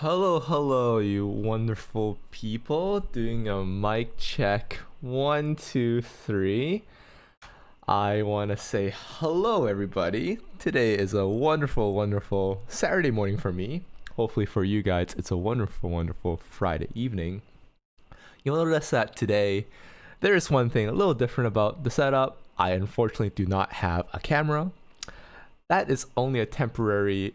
Hello, you wonderful people. Doing a mic check. One, two, three. I want to say hello, everybody. Today is a wonderful Saturday morning for me. Hopefully, for you guys, it's a wonderful Friday evening. You'll notice that today there is one thing a little different about the setup. I unfortunately do not have a camera. That is only a temporary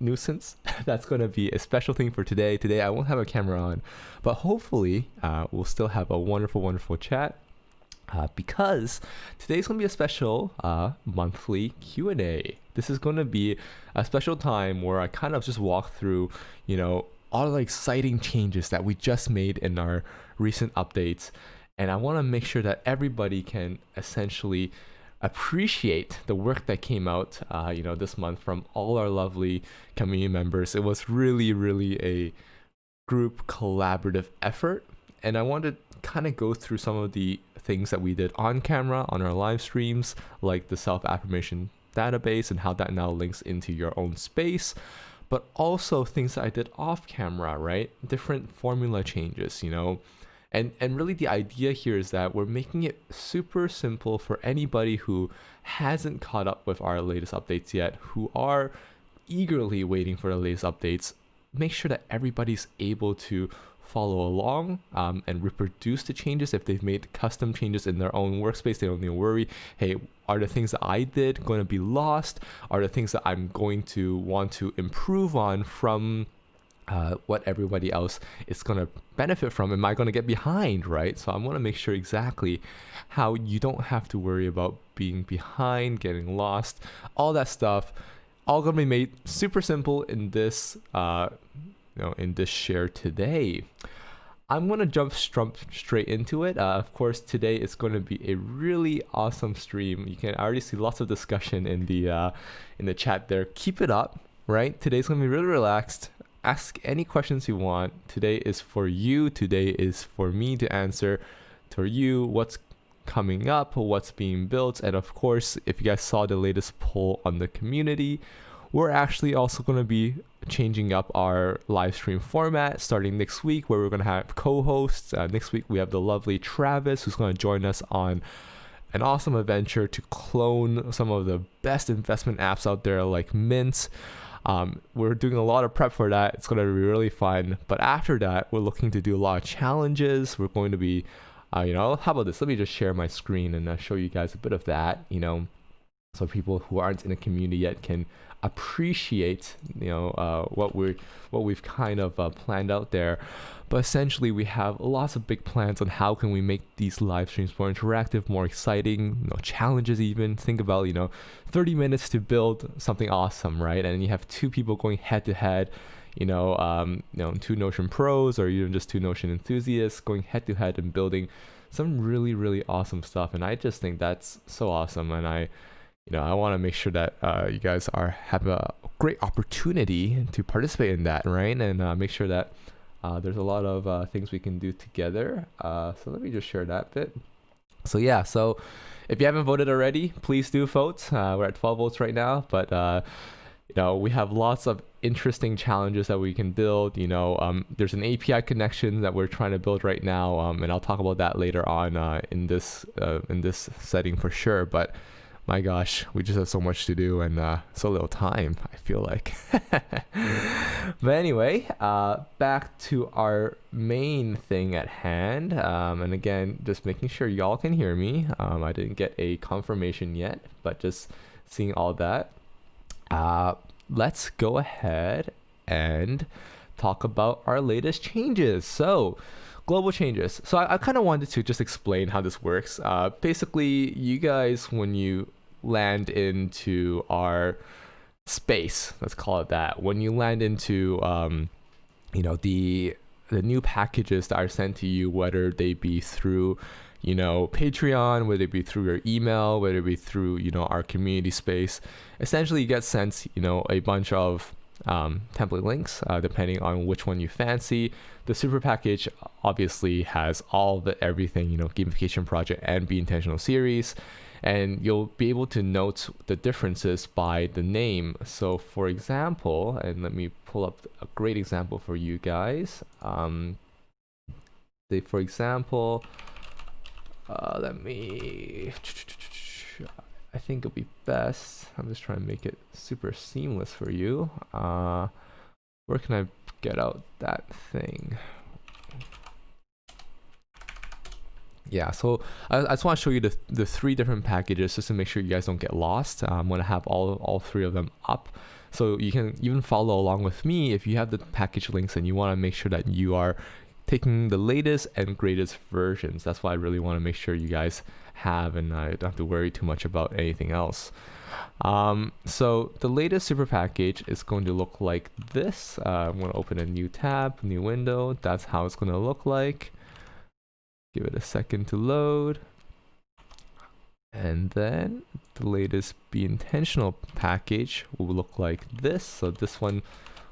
nuisance. That's going to be a special thing for today. Today I won't have a camera on, but hopefully we'll still have a wonderful chat because today's going to be a special monthly Q&A. This is going to be a special time where I kind of just walk through, all the exciting changes that we just made in our recent updates. And I want to make sure that everybody can essentially appreciate the work that came out this month from all our lovely community members. It was really a group collaborative effort, and I want to kind of go through some of the things that we did on camera on our live streams, like the self-affirmation database and how that now links into your own space, but also things that I did off camera, right? Different formula changes, And really the idea here is that we're making it super simple for anybody who hasn't caught up with our latest updates yet, who are eagerly waiting for the latest updates. Make sure that everybody's able to follow along and reproduce the changes. If they've made custom changes in their own workspace, they don't need to worry. Hey, are the things that I did going to be lost? Are the things that I'm going to want to improve on from what everybody else is going to benefit from? Am I going to get behind, right? So I want to make sure exactly how you don't have to worry about being behind, getting lost, all that stuff, all going to be made super simple in this, in this share today. I'm going to jump straight into it. Of course, today is going to be a really awesome stream. You can already see lots of discussion in the chat there. Keep it up, right? Today's going to be really relaxed. Ask any questions you want. Today is for you. Today is for me to answer to you what's coming up, what's being built. And of course, if you guys saw the latest poll on the community, we're actually also going to be changing up our live stream format starting next week, where we're going to have co-hosts. Next week, we have the lovely Travis, who's going to join us on an awesome adventure to clone some of the best investment apps out there like Mint. We're doing a lot of prep for that. It's going to be really fun. But after that, we're looking to do a lot of challenges. We're going to be, how about this? Let me just share my screen and show you guys a bit of that, so people who aren't in the community yet can appreciate, what we've kind of planned out there. But essentially, we have lots of big plans on how can we make these live streams more interactive, more exciting, challenges even. Think about, 30 minutes to build something awesome, right? And you have two people going head to head, two Notion pros or even just two Notion enthusiasts going head to head and building some really awesome stuff. And I just think that's so awesome. And I want to make sure that you guys have a great opportunity to participate in that, right? And make sure that there's a lot of things we can do together. So let me just share that bit. So yeah, so if you haven't voted already, please do vote. We're at 12 votes right now, but we have lots of interesting challenges that we can build. There's an API connection that we're trying to build right now, and I'll talk about that later on in this setting for sure. But my gosh, we just have so much to do and so little time, I feel like. But anyway, back to our main thing at hand. And again, just making sure y'all can hear me. I didn't get a confirmation yet, but just seeing all that. Let's go ahead and talk about our latest changes. So, global changes. So I kind of wanted to just explain how this works. Basically, you guys, when you land into our space, let's call it that, when you land into the new packages that are sent to you, whether they be through Patreon, whether it be through your email, whether it be through our community space, essentially you get sent a bunch of template links depending on which one you fancy. The super package obviously has all the everything, gamification project and Be Intentional series. and you'll be able to note the differences by the name. So for example, and let me pull up a great example for you guys. For example, let me, I think it'll be best, I'm just trying to make it super seamless for you. Where can I get out that thing? Yeah, so I just want to show you the 3 different packages just to make sure you guys don't get lost. I'm going to have all 3 of them up. So you can even follow along with me if you have the package links and you want to make sure that you are taking the latest and greatest versions. That's why I really want to make sure you guys have, and I don't have to worry too much about anything else. So the latest super package is going to look like this. I'm going to open a new tab, new window. That's how it's going to look like. Give it a second to load. And then the latest Be Intentional package will look like this. So this one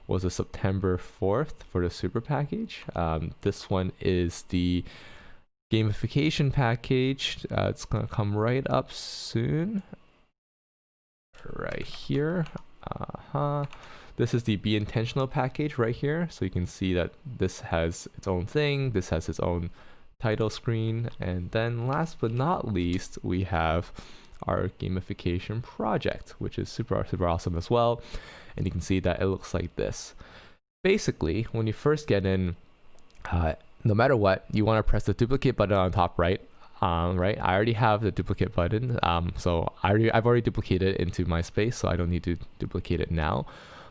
was a September 4th for the super package. This one is the gamification package. It's going to come right up soon. Right here. This is the Be Intentional package right here. So you can see that this has its own thing. This has its own title screen. And then last but not least, we have our gamification project, which is super awesome as well. And you can see that it looks like this. Basically, when you first get in, no matter what, you want to press the duplicate button on top right. Right, I already have the duplicate button, so I've already duplicated it into my space, so I don't need to duplicate it now.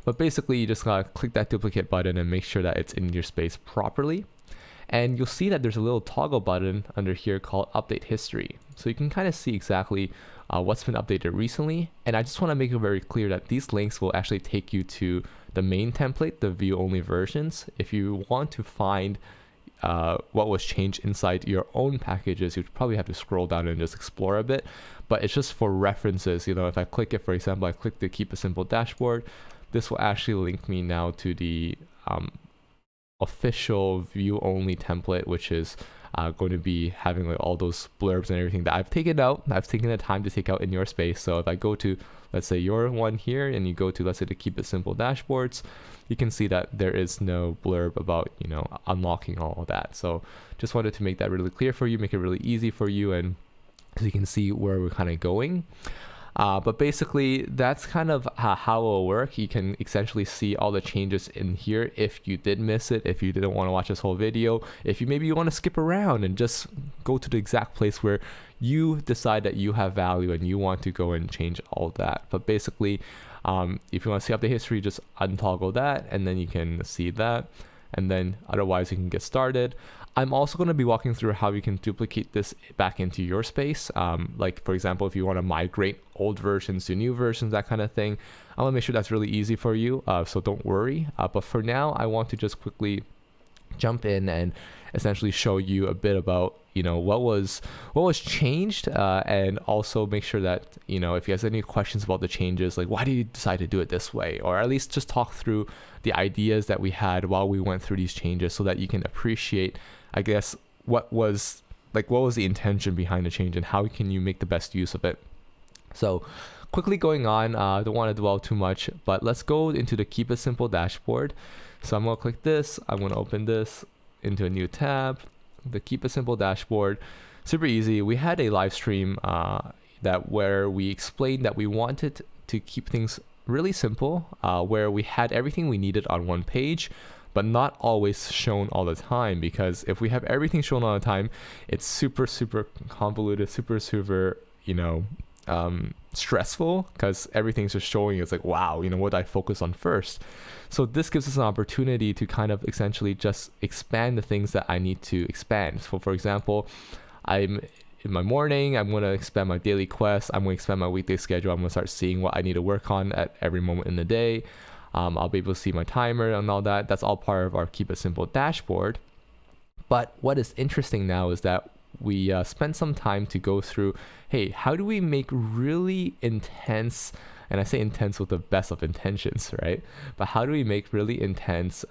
But basically, you just gotta click that duplicate button and make sure that it's in your space properly. And you'll see that there's a little toggle button under here called Update History. So you can kind of see exactly what's been updated recently. And I just want to make it very clear that these links will actually take you to the main template, the view-only versions. If you want to find what was changed inside your own packages, you'd probably have to scroll down and just explore a bit. But it's just for references. You know, if I click it, for example, I click the Keep a Simple dashboard, this will actually link me now to the official view-only template, which is going to be having like all those blurbs and everything that I've taken out. I've taken the time to take out in your space. So if I go to, let's say, your one here, and you go to, let's say, the Keep It Simple dashboards, you can see that there is no blurb about, you know, unlocking all of that. So just wanted to make that really clear for you, make it really easy for you, and so you can see where we're kind of going. But basically, that's kind of how it will work. You can essentially see all the changes in here if you did miss it, if you didn't want to watch this whole video, if you maybe you want to skip around and just go to the exact place where you decide that you have value and you want to go and change all that. But basically, if you want to see update history, just untoggle that and then you can see that. And then otherwise you can get started. I'm also going to be walking through how you can duplicate this back into your space. Like for example, if you want to migrate old versions to new versions, that kind of thing. I want to make sure that's really easy for you. So don't worry. But for now, I want to just quickly jump in and essentially show you a bit about, you know, what was changed, and also make sure that, you know, if you guys have any questions about the changes, like why did you decide to do it this way, or at least just talk through the ideas that we had while we went through these changes, so that you can appreciate, I guess, what was the intention behind the change and how can you make the best use of it. So quickly going on, I don't want to dwell too much, but let's go into the Keep It Simple dashboard. So I'm going to click this, I'm going to open this into a new tab, the Keep It Simple dashboard. Super easy. We had a live stream where we explained that we wanted to keep things really simple, where we had everything we needed on one page, but not always shown all the time, because if we have everything shown all the time, it's super convoluted, super, you know, stressful, because everything's just showing. It's like, wow, you know, what do I focus on first? So this gives us an opportunity to kind of essentially just expand the things that I need to expand. So for example, in my morning, I'm going to expand my daily quest. I'm going to expand my weekday schedule. I'm going to start seeing what I need to work on at every moment in the day. I'll be able to see my timer and all that. That's all part of our Keep It Simple dashboard. But what is interesting now is that we spent some time to go through, hey, how do we make really intense, and I say intense with the best of intentions, right? But how do we make really intense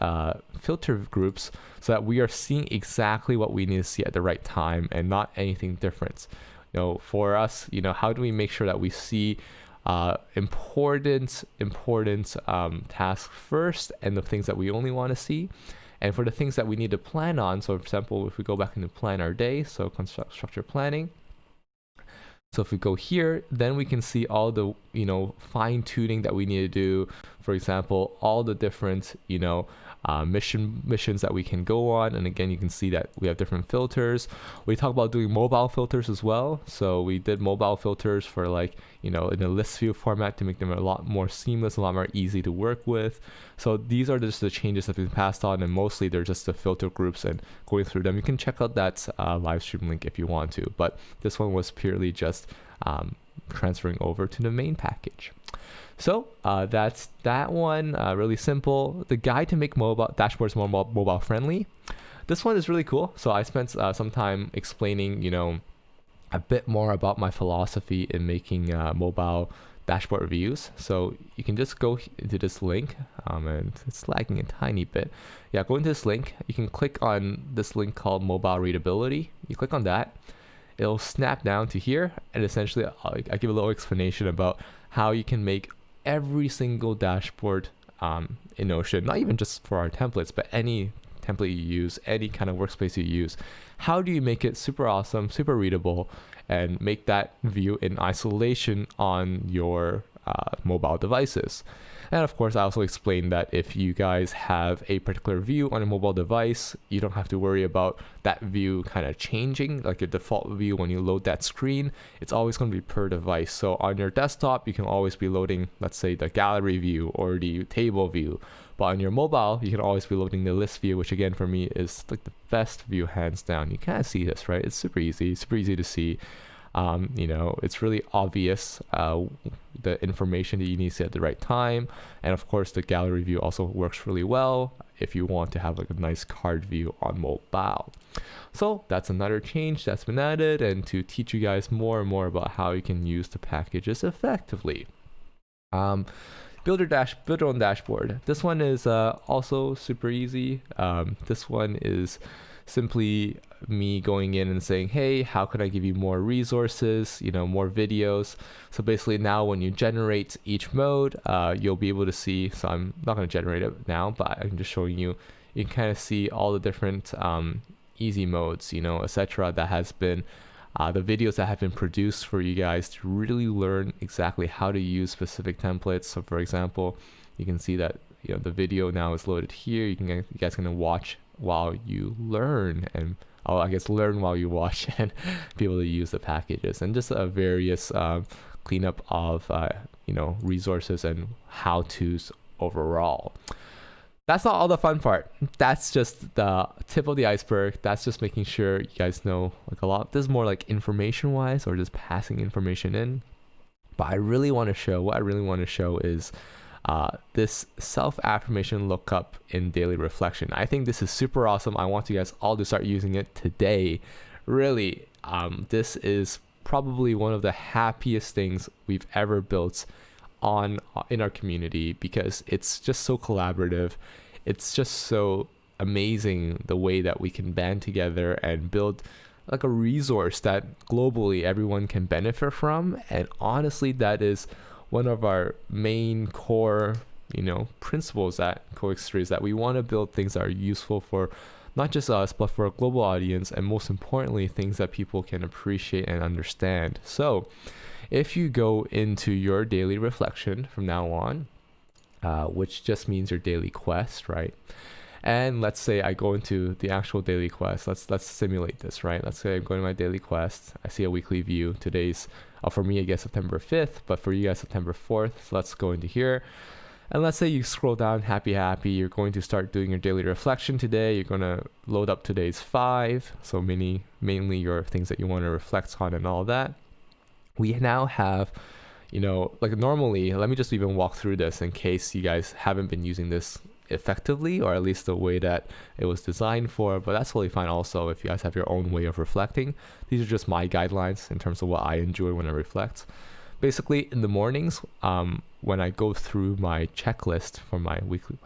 filter groups so that we are seeing exactly what we need to see at the right time and not anything different? for us, how do we make sure that we see important tasks first, and the things that we only want to see. And for the things that we need to plan on, so for example, if we go back into plan our day, so construct structure planning. So if we go here, then we can see all the, fine tuning that we need to do. For example, all the different, missions that we can go on. And again, you can see that we have different filters. We talk about doing mobile filters as well. So we did mobile filters for in a list view format to make them a lot more seamless, a lot more easy to work with. So these are just the changes that we've passed on, and mostly they're just the filter groups and going through them. You can check out that live stream link if you want to, but this one was purely just transferring over to the main package. So that's that one, really simple. The guide to make mobile dashboards more mobile friendly. This one is really cool. So I spent some time explaining, a bit more about my philosophy in making mobile dashboard views. So you can just go into this link, and it's lagging a tiny bit. Yeah, go into this link. You can click on this link called mobile readability. You click on that. It'll snap down to here, and essentially I give a little explanation about how you can make every single dashboard in Notion, not even just for our templates, but any template you use, any kind of workspace you use. How do you make it super awesome, super readable, and make that view in isolation on your mobile devices? And of course, I also explained that if you guys have a particular view on a mobile device, you don't have to worry about that view kind of changing, like your default view when you load that screen. It's always going to be per device. So on your desktop, you can always be loading, let's say, the gallery view or the table view. But on your mobile, you can always be loading the list view, which again, for me, is like the best view hands down. You kind of see this, right? It's super easy to see. It's really obvious the information that you need to see at the right time. And of course, the gallery view also works really well if you want to have like a nice card view on mobile. So that's another change that's been added, and to teach you guys more and more about how you can use the packages effectively. Build your own dashboard. This one is also super easy. This one is simply me going in and saying, hey, how can I give you more resources, more videos? So basically now when you generate each mode, you'll be able to see, so I'm not going to generate it now, but I'm just showing you, you can kind of see all the different easy modes, etc. that has been, the videos that have been produced for you guys to really learn exactly how to use specific templates. So for example, you can see that the video now is loaded here. You guys can watch while you learn, and learn while you watch, and be able to use the packages, and just a various cleanup of resources and how-tos overall. That's not all the fun part. That's just the tip of the iceberg. That's just making sure you guys know a lot. This is more like information wise, or just passing information in. But what I really want to show is this self-affirmation lookup in daily reflection. I think this is super awesome. I want you guys all to start using it today. Really, this is probably one of the happiest things we've ever built in our community, because it's just so collaborative. It's just so amazing the way that we can band together and build like a resource that globally everyone can benefit from. And honestly, that is one of our main core, principles at Coextra, is that we want to build things that are useful for not just us, but for a global audience, and most importantly, things that people can appreciate and understand. So if you go into your daily reflection from now on, which just means your daily quest, right? And let's say I go into the actual daily quest. Let's simulate this, right? Let's say I'm going to my daily quest. I see a weekly view. Today's, for me, I guess September 5th, but for you guys, September 4th. So let's go into here. And let's say you scroll down, happy, you're going to start doing your daily reflection today. You're going to load up today's 5. So mainly your things that you want to reflect on and all that. We now have, like normally, let me just even walk through this in case you guys haven't been using this effectively, or at least the way that it was designed for, but that's totally fine also if you guys have your own way of reflecting. These are just my guidelines in terms of what I enjoy when I reflect. Basically, in the mornings, when I go through my checklist for my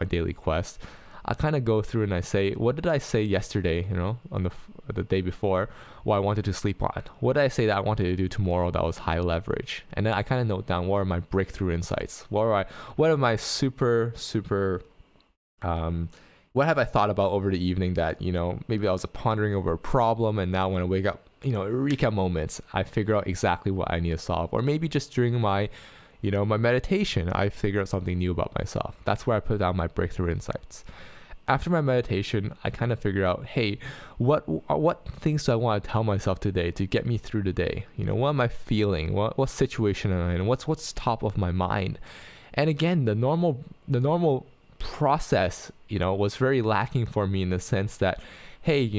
daily quest, I kind of go through and I say, what did I say yesterday, on the day before, what I wanted to sleep on? What did I say that I wanted to do tomorrow that was high leverage? And then I kind of note down, what are my breakthrough insights? What are my super, what have I thought about over the evening that, maybe I was pondering over a problem, and now when I wake up, eureka moments, I figure out exactly what I need to solve. Or maybe just during my my meditation, I figure out something new about myself. That's where I put down my breakthrough insights. After my meditation, I kind of figure out, hey, what things do I want to tell myself today to get me through the day? What am I feeling? What situation am I in? What's top of my mind? And again, the normal process, was very lacking for me in the sense that, hey,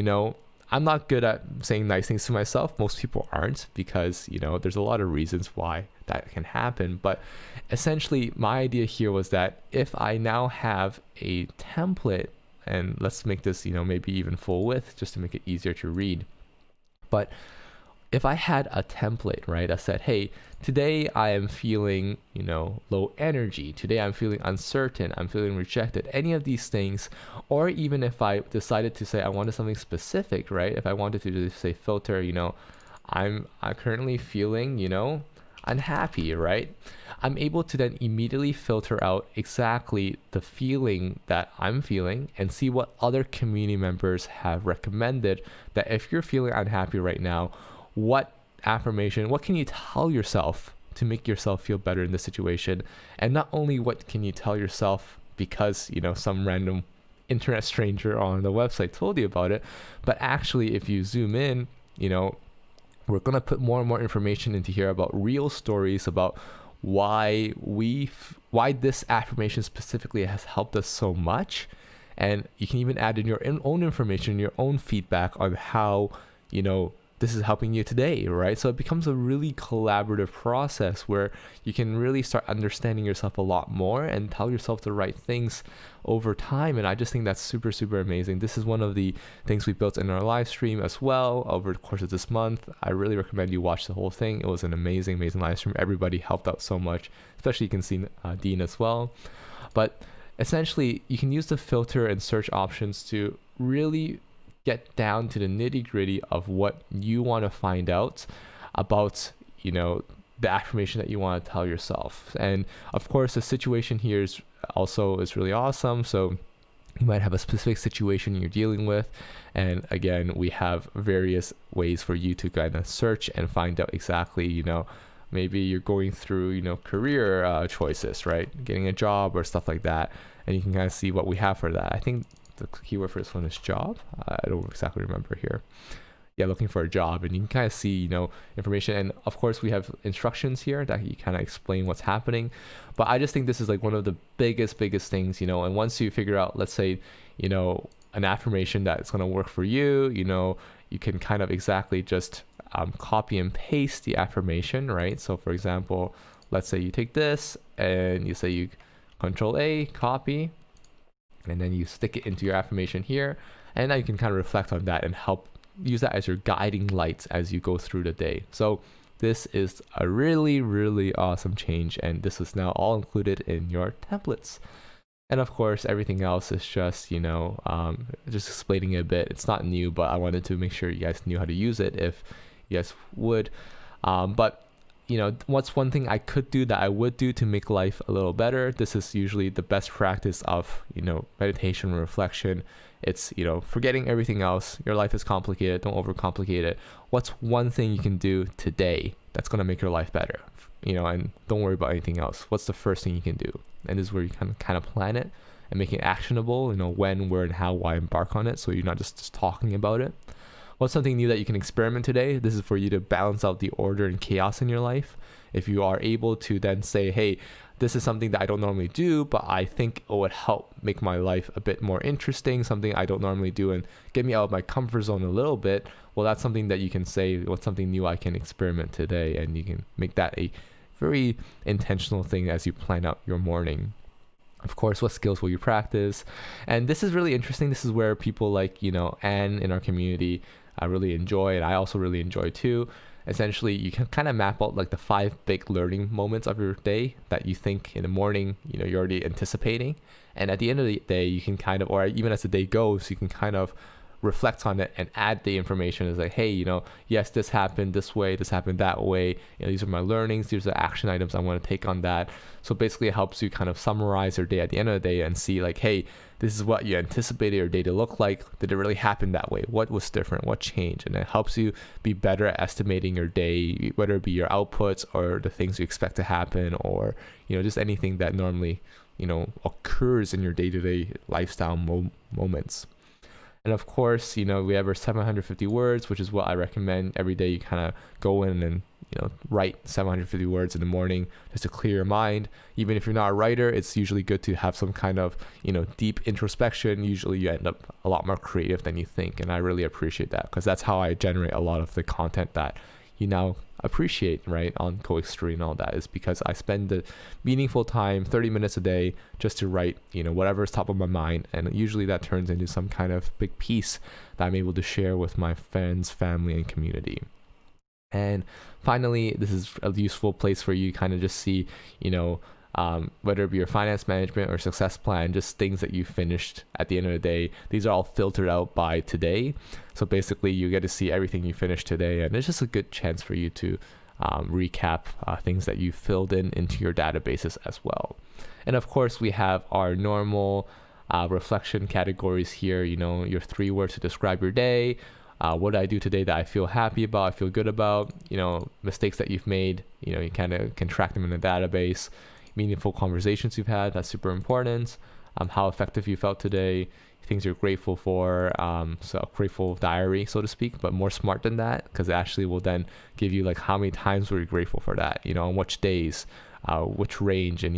I'm not good at saying nice things to myself. Most people aren't, because, there's a lot of reasons why that can happen. But essentially, my idea here was that if I now have a template, and let's make this, maybe even full width just to make it easier to read. But if I had a template, right, that said, hey, today I am feeling, low energy. Today I'm feeling uncertain. I'm feeling rejected. Any of these things, or even if I decided to say I wanted something specific, right? If I wanted to just say filter, I'm currently feeling, unhappy, right? I'm able to then immediately filter out exactly the feeling that I'm feeling and see what other community members have recommended, that if you're feeling unhappy right now, what can you tell yourself to make yourself feel better in this situation? And not only what can you tell yourself because, some random internet stranger on the website told you about it, but actually if you zoom in, we're going to put more and more information into here about real stories about why this affirmation specifically has helped us so much. And you can even add in your own information, your own feedback on how, this is helping you today, right? So it becomes a really collaborative process where you can really start understanding yourself a lot more and tell yourself the right things over time. And I just think that's super, super amazing. This is one of the things we built in our live stream as well over the course of this month. I really recommend you watch the whole thing. It was an amazing, amazing live stream. Everybody helped out so much, especially you can see Dean as well. But essentially, you can use the filter and search options to really get down to the nitty-gritty of what you want to find out about, the affirmation that you want to tell yourself. And of course, the situation here is really awesome. So you might have a specific situation you're dealing with. And again, we have various ways for you to kind of search and find out exactly, maybe you're going through, career choices, right? Getting a job or stuff like that. And you can kind of see what we have for that. I think the keyword for this one is job. I don't exactly remember here. Yeah, looking for a job, and you can kind of see, information. And of course, we have instructions here that you kind of explain what's happening. But I just think this is like one of the biggest things, and once you figure out, let's say, an affirmation that's going to work for you, you can kind of exactly just copy and paste the affirmation, right? So for example, let's say you take this and you say you Control A, copy, and then you stick it into your affirmation here, and now you can kind of reflect on that and help use that as your guiding light as you go through the day. So this is a really, really awesome change, and this is now all included in your templates. And of course, everything else is just, just explaining it a bit. It's not new, but I wanted to make sure you guys knew how to use it if you guys would. But what's one thing I could do that I would do to make life a little better? This is usually the best practice of, meditation and reflection. It's, forgetting everything else. Your life is complicated. Don't overcomplicate it. What's one thing you can do today that's going to make your life better? And don't worry about anything else. What's the first thing you can do? And this is where you can kind of plan it and make it actionable, when, where, and how, why embark on it. So you're not just talking about it. What's something new that you can experiment today? This is for you to balance out the order and chaos in your life. If you are able to then say, hey, this is something that I don't normally do, but I think it would help make my life a bit more interesting, something I don't normally do, and get me out of my comfort zone a little bit. Well, that's something that you can say, what's something new I can experiment today? And you can make that a very intentional thing as you plan out your morning. Of course, what skills will you practice? And this is really interesting. This is where people like, Anne in our community, I really enjoy, and I also really enjoy too. essentially you can kind of map out like the 5 big learning moments of your day that you think in the morning, you're already anticipating. And at the end of the day, you can kind of, or even as the day goes, you can kind of reflect on it and add the information. It's like, hey, yes, this happened this way, this happened that way. These are my learnings. These are the action items I want to take on that. So basically it helps you kind of summarize your day at the end of the day and see like, hey, this is what you anticipated your day to look like. Did it really happen that way? What was different? What changed? And it helps you be better at estimating your day, whether it be your outputs or the things you expect to happen, or, just anything that normally, occurs in your day-to-day lifestyle moments. And of course, we have our 750 words, which is what I recommend every day. You kind of go in and, write 750 words in the morning just to clear your mind. Even if you're not a writer, it's usually good to have some kind of, deep introspection. Usually you end up a lot more creative than you think. And I really appreciate that, because that's how I generate a lot of the content that you now appreciate, right, on Coextreme and all that, is because I spend the meaningful time, 30 minutes a day, just to write, whatever's top of my mind. And usually that turns into some kind of big piece that I'm able to share with my friends, family, and community. And finally, this is a useful place for you kind of just see, whether it be your finance management or success plan, just things that you finished at the end of the day. These are all filtered out by today. So basically you get to see everything you finished today, and it's just a good chance for you to recap things that you filled into your databases as well. And of course, we have our normal reflection categories here, your 3 words to describe your day. What did I do today that I feel happy about, I feel good about, mistakes that you've made, you kind of can track them in a database. Meaningful conversations you've had, that's super important. How effective you felt today, things you're grateful for, so a grateful diary, so to speak, but more smart than that, because it actually will then give you like how many times were you grateful for that, on which days, which range, and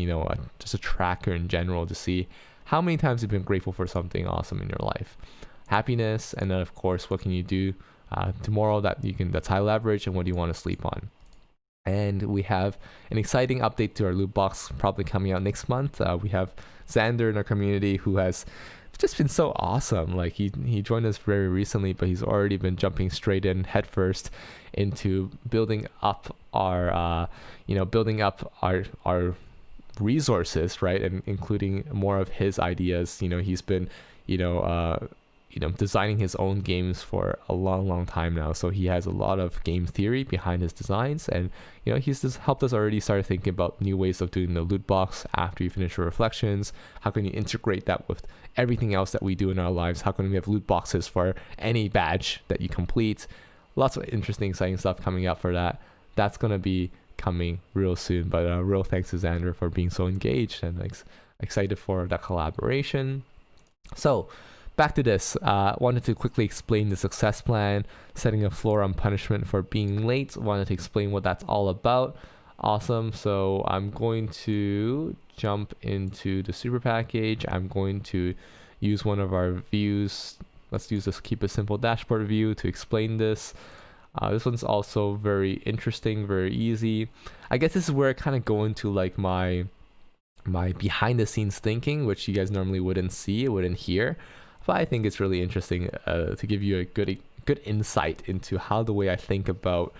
just a tracker in general to see how many times you've been grateful for something awesome in your life. Happiness, and then of course, what can you do tomorrow that's high leverage, and what do you want to sleep on. And we have an exciting update to our loot box probably coming out next month. We have Xander in our community who has just been so awesome. Like he joined us very recently, but he's already been jumping straight in headfirst into building up our resources, right? And including more of his ideas. He's been, designing his own games for a long time now. So he has a lot of game theory behind his designs, and he's just helped us already start thinking about new ways of doing the loot box after you finish your reflections. How can you integrate that with everything else that we do in our lives? How can we have loot boxes for any badge that you complete? Lots of interesting, exciting stuff coming up for that. That's going to be coming real soon, but real thanks to Xander for being so engaged and excited for that collaboration. So back to this, wanted to quickly explain the success plan, setting a floor on punishment for being late. Wanted to explain what that's all about. Awesome. So I'm going to jump into the super package. I'm going to use one of our views. Let's use this keep it simple dashboard view to explain this. This one's also very interesting, very easy. I guess this is where I kind of go into like my behind the scenes thinking, which you guys normally wouldn't see, wouldn't hear. But I think it's really interesting to give you a good insight into how the way I think about,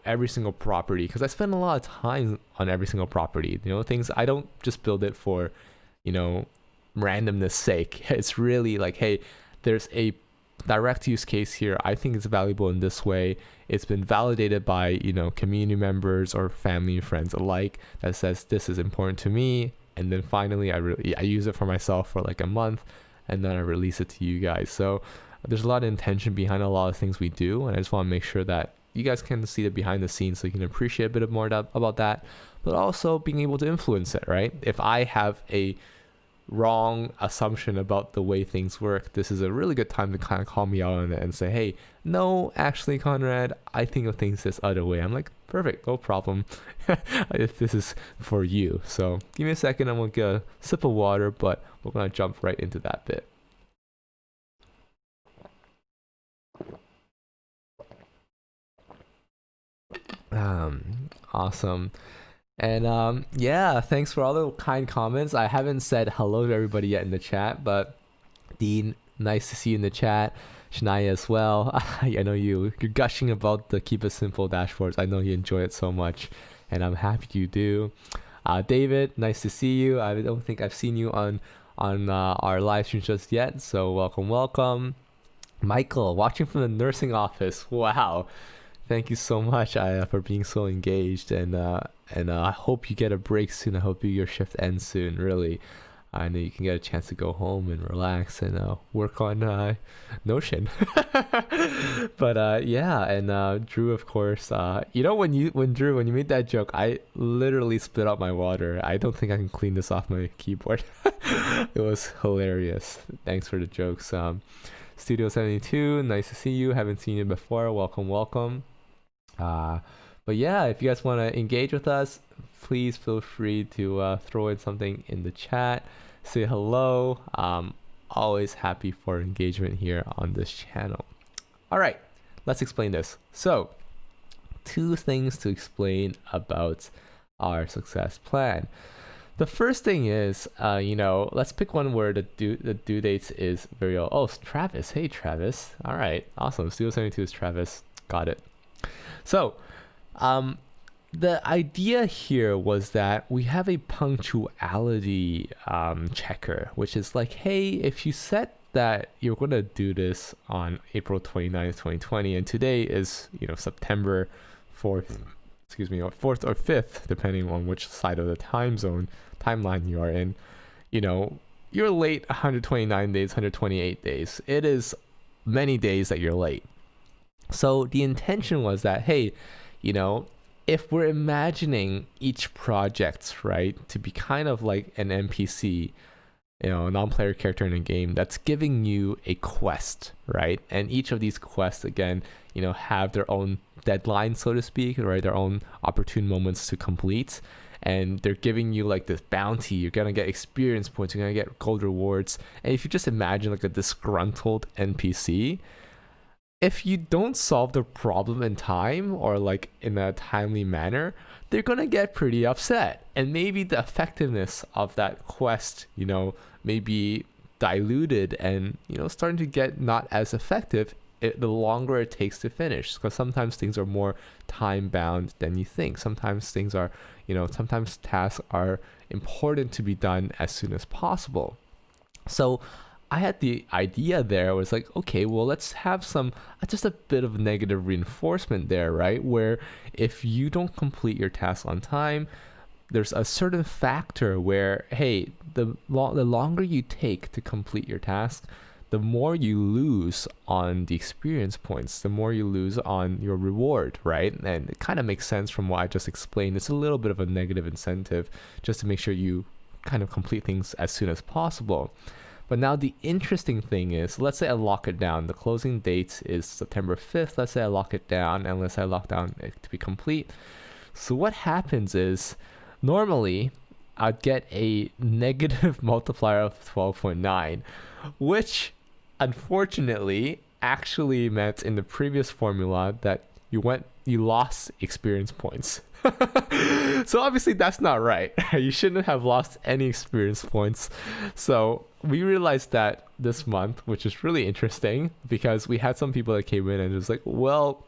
every single property, because I spend a lot of time on every single property. Things I don't just build it for, randomness sake. It's really like, hey, there's a direct use case here. I think it's valuable in this way. It's been validated by, community members or family and friends alike that says this is important to me. And then finally, I use it for myself for like a month, and then I release it to you guys. So there's a lot of intention behind a lot of things we do, and I just want to make sure that you guys can see the behind the scenes so you can appreciate a bit more about that, but also being able to influence it, right? If I have a wrong assumption about the way things work, this is a really good time to kind of call me out on it and say, hey, no, actually, Conrad, I think of things this other way. I'm like, perfect, no problem. If this is for you. So give me a second, I'm gonna get a sip of water, but we're gonna jump right into that bit. Awesome. And yeah, thanks for all the kind comments. I haven't said hello to everybody yet in the chat, but Dean, nice to see you in the chat. Shania as well. I know you're gushing about the Keep It Simple dashboards. I know you enjoy it so much, and I'm happy you do. David, nice to see you. I don't think I've seen you on our live stream just yet, so welcome. Michael, watching from the nursing office. Wow, thank you so much for being so engaged, and I hope you get a break soon. I hope your shift ends soon. Really, I know you can get a chance to go home and relax and work on Notion. But yeah, and Drew, of course. When Drew, when you made that joke, I literally spit out my water. I don't think I can clean this off my keyboard. It was hilarious. Thanks for the jokes. Studio 72, nice to see you. Haven't seen you before. Welcome. But yeah, if you guys want to engage with us, please feel free to throw in something in the chat. Say hello. Always happy for engagement here on this channel. All right, let's explain this. So, 2 things to explain about our success plan. The first thing is, let's pick one where the due dates is very old. Oh, Travis. Hey, Travis. All right, awesome. Studio 72 is Travis. Got it. So, the idea here was that we have a punctuality checker, which is like, hey, if you set that you're going to do this on April 29th, 2020, and today is, September 4th, or 4th or 5th, depending on which side of the timeline you are in, you're late 129 days, 128 days. It is many days that you're late. So the intention was that, hey, if we're imagining each project, right, to be kind of like an NPC, a non-player character in a game that's giving you a quest, right? And each of these quests, again, have their own deadline, so to speak, right? Their own opportune moments to complete. And they're giving you like this bounty. You're going to get experience points. You're going to get gold rewards. And if you just imagine like a disgruntled NPC, if you don't solve the problem in time or like in a timely manner, they're going to get pretty upset. And maybe the effectiveness of that quest, may be diluted and, starting to get not as effective the longer it takes to finish. Because sometimes things are more time bound than you think. Sometimes things are, sometimes tasks are important to be done as soon as possible. So I had the idea there was like, okay, well, let's have just a bit of negative reinforcement there, right? Where if you don't complete your task on time, there's a certain factor where, hey, the longer you take to complete your task, the more you lose on the experience points, the more you lose on your reward, right? And it kind of makes sense from what I just explained. It's a little bit of a negative incentive just to make sure you kind of complete things as soon as possible. But now the interesting thing is, let's say I lock it down. The closing date is September 5th. Let's say I lock it down, and let's say I lock down it to be complete. So what happens is, normally I'd get a negative multiplier of 12.9, which unfortunately actually meant in the previous formula that you lost experience points. So obviously that's not right. You shouldn't have lost any experience points. So we realized that this month, which is really interesting because we had some people that came in and it was like, well,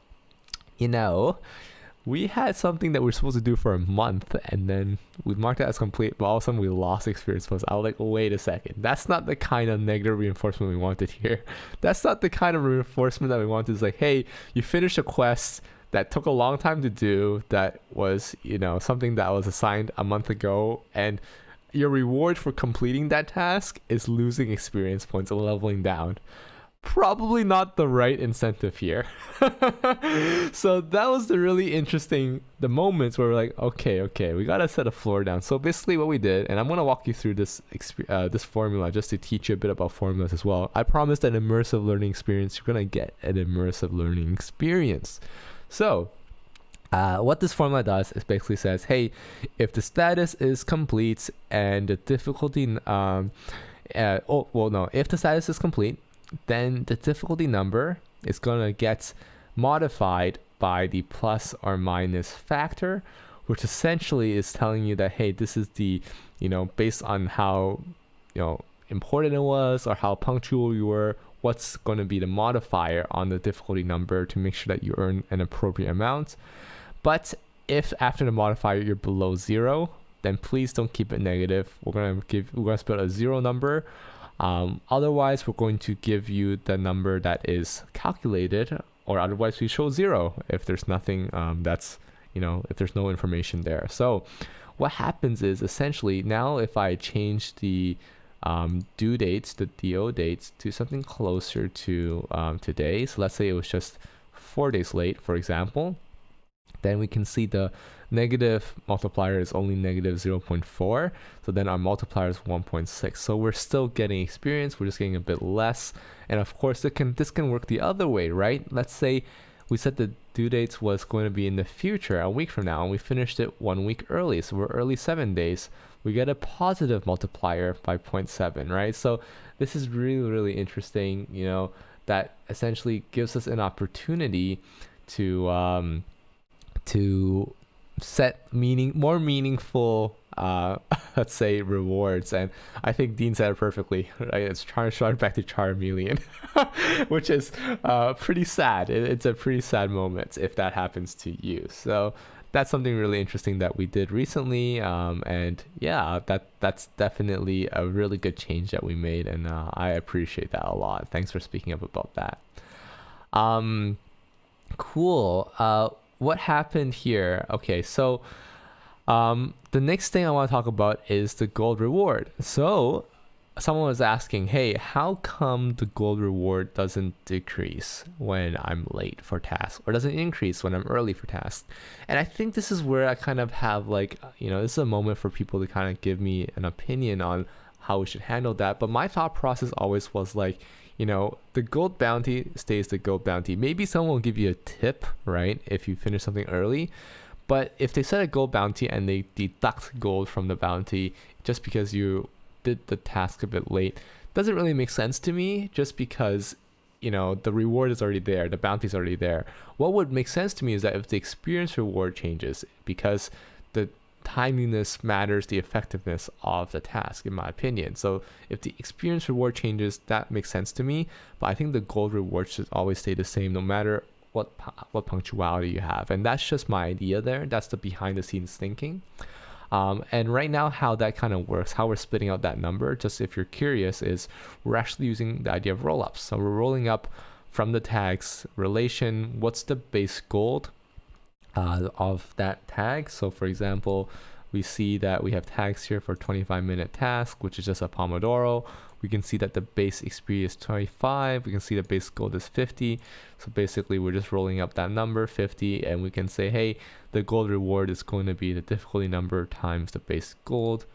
we had something that we're supposed to do for a month and then we marked it as complete, but all of a sudden we lost experience points. I was like, wait a second. That's not the kind of negative reinforcement we wanted here. That's not the kind of reinforcement that we wanted. It's like, hey, you finished a quest that took a long time to do, that was, something that was assigned a month ago, and your reward for completing that task is losing experience points and leveling down. Probably not the right incentive here. So that was the really interesting, the moments where we're like, okay, we gotta set a floor down. So basically what we did, and I'm gonna walk you through this formula just to teach you a bit about formulas as well. I promised an immersive learning experience. You're gonna get an immersive learning experience. So what this formula does is basically says, hey, if the status is complete and the difficulty, if the status is complete, then the difficulty number is going to get modified by the plus or minus factor, which essentially is telling you that, hey, this is the, based on how, important it was or how punctual you were, what's going to be the modifier on the difficulty number to make sure that you earn an appropriate amount. But if after the modifier you're below 0, then please don't keep it negative. We're gonna split a 0 number. Otherwise, we're going to give you the number that is calculated, or otherwise we show 0 if there's nothing if there's no information there. So what happens is essentially now if I change the due dates, the DO dates, to something closer to today, so let's say it was just 4 days late, for example, then we can see the negative multiplier is only negative 0.4. So then our multiplier is 1.6. So we're still getting experience. We're just getting a bit less. And of course, this can work the other way, right? Let's say we said the due dates was going to be in the future, a week from now, and we finished it 1 week early. So we're early 7 days. We get a positive multiplier by 0.7, right? So this is really, really interesting, that essentially gives us an opportunity to set more meaningful let's say rewards. And I think Dean said it perfectly, right? It's trying back to Charmeleon, which is pretty sad. It's a pretty sad moment if that happens to you. So that's something really interesting that we did recently, and yeah, that's definitely a really good change that we made, and I appreciate that a lot. Thanks for speaking up about that. Cool. What happened here? Okay, so the next thing I want to talk about is the gold reward. So someone was asking, hey, how come the gold reward doesn't decrease when I'm late for tasks, or doesn't increase when I'm early for tasks? And I think this is where I kind of have this is a moment for people to kind of give me an opinion on how we should handle that. But my thought process always was like, the gold bounty stays the gold bounty. Maybe someone will give you a tip, right, if you finish something early. But if they set a gold bounty and they deduct gold from the bounty just because you did the task a bit late, doesn't really make sense to me, just because, the reward is already there, the bounty is already there. What would make sense to me is that if the experience reward changes, because the timeliness matters the effectiveness of the task, in my opinion. So if the experience reward changes, that makes sense to me. But I think the gold reward should always stay the same no matter what punctuality you have. And that's just my idea there. That's the behind the scenes thinking. And right now, how that kind of works, how we're splitting out that number, just if you're curious, is we're actually using the idea of roll-ups. So we're rolling up from the tags relation, what's the base gold of that tag. So for example, we see that we have tags here for 25-minute task, which is just a Pomodoro. We can see that the base XP is 25. We can see the base gold is 50. So basically, we're just rolling up that number, 50, and we can say, hey, the gold reward is going to be the difficulty number times the base gold.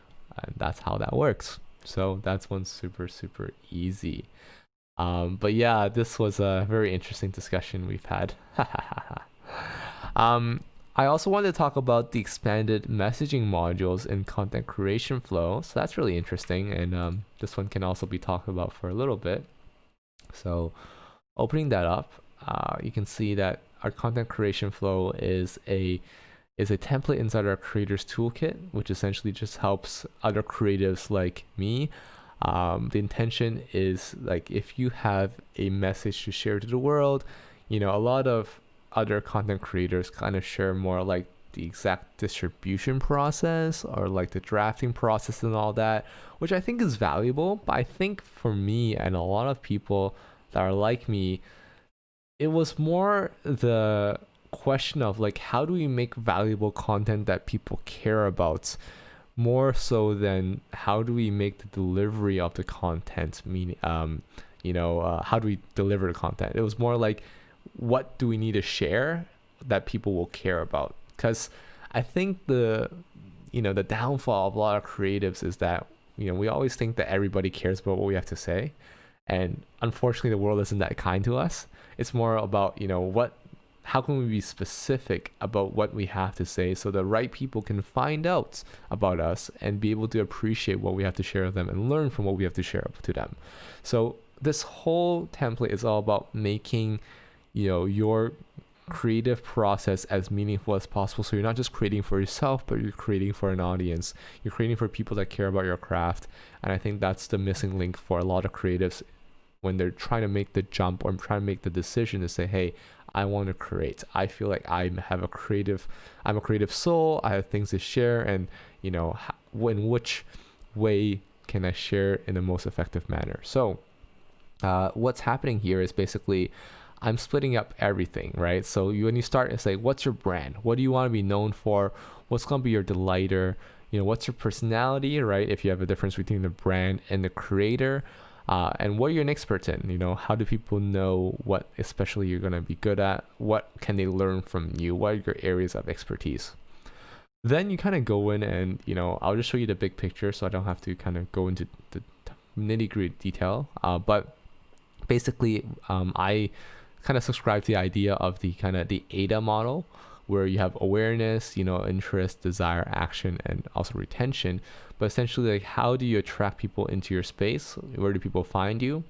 And that's how that works. So that's one super, super easy. But yeah, this was a very interesting discussion we've had. I also wanted to talk about the expanded messaging modules in content creation flow. So that's really interesting. And this one can also be talked about for a little bit. So opening that up, you can see that our content creation flow is a template inside our creators toolkit, which essentially just helps other creatives like me. The intention is like, if you have a message to share to the world, a lot of other content creators kind of share more like the exact distribution process or like the drafting process and all that, which I think is valuable. But I think for me and a lot of people that are like me, it was more the question of like, how do we make valuable content that people care about, more so than how do we make the delivery of the content, meaning how do we deliver the content? It was more like, what do we need to share that people will care about? Because I think the downfall of a lot of creatives is that we always think that everybody cares about what we have to say, and unfortunately the world isn't that kind to us. It's more about how can we be specific about what we have to say so the right people can find out about us and be able to appreciate what we have to share with them and learn from what we have to share to them. So this whole template is all about making your creative process as meaningful as possible. So you're not just creating for yourself, but you're creating for an audience. You're creating for people that care about your craft. And I think that's the missing link for a lot of creatives when they're trying to make the jump or trying to make the decision to say, hey, I want to create. I feel like I'm a creative soul. I have things to share, and in which way can I share in the most effective manner? So what's happening here is basically I'm splitting up everything, right? So when you start, it's like, what's your brand? What do you want to be known for? What's going to be your delighter? What's your personality, right? If you have a difference between the brand and the creator, and what are you an expert in? How do people know what especially you're going to be good at? What can they learn from you? What are your areas of expertise? Then you kind of go in and, I'll just show you the big picture so I don't have to kind of go into the nitty-gritty detail. But basically, I kind of subscribe to the idea of the ADA model, where you have awareness, interest, desire, action, and also retention. But essentially, like, how do you attract people into your space? Where do people find you?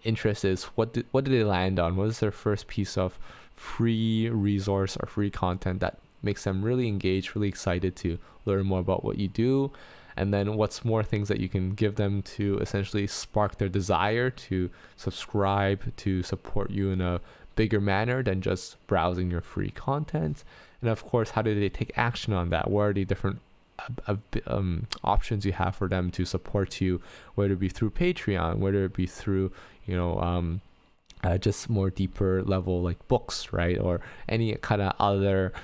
Interest is what did they land on? What is their first piece of free resource or free content that makes them really engaged, really excited to learn more about what you do? And then what's more things that you can give them to essentially spark their desire to subscribe, to support you in a bigger manner than just browsing your free content? And of course, how do they take action on that? What are the different options you have for them to support you, whether it be through Patreon, whether it be through just more deeper level like books, right? Or any kind of other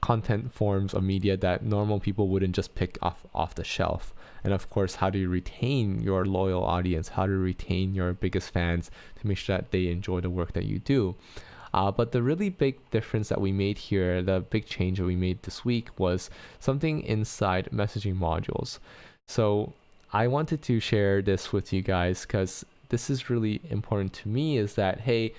content forms of media that normal people wouldn't just pick off the shelf. And of course, how do you retain your loyal audience? How do you retain your biggest fans to make sure that they enjoy the work that you do? But the really big difference that we made here, the big change that we made this week, was something inside messaging modules. So I wanted to share this with you guys because this is really important to me, is that, hey,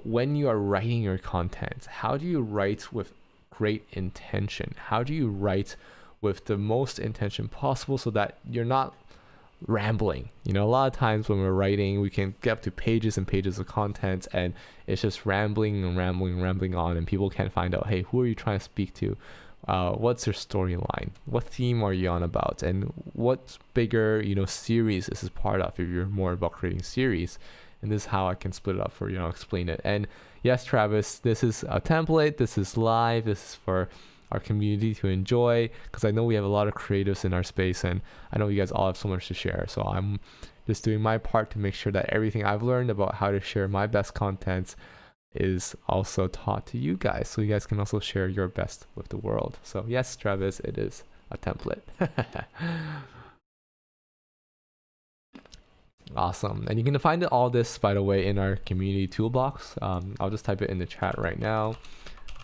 when you are writing your content, how do you write with great intention? How do you write with the most intention possible so that you're not rambling? A lot of times when we're writing, we can get up to pages and pages of content and it's just rambling on, and people can't find out, hey, who are you trying to speak to? What's your storyline? What theme are you on about? And what bigger, series this is part of, if you're more about creating series. And this is how I can split it up for explain it. And yes, Travis, this is a template, this is live, this is for our community to enjoy, because I know we have a lot of creatives in our space, and I know you guys all have so much to share. So I'm just doing my part to make sure that everything I've learned about how to share my best content is also taught to you guys, so you guys can also share your best with the world. So yes, Travis, it is a template. Awesome. And you can find all this, by the way, in our community toolbox. I'll just type it in the chat right now.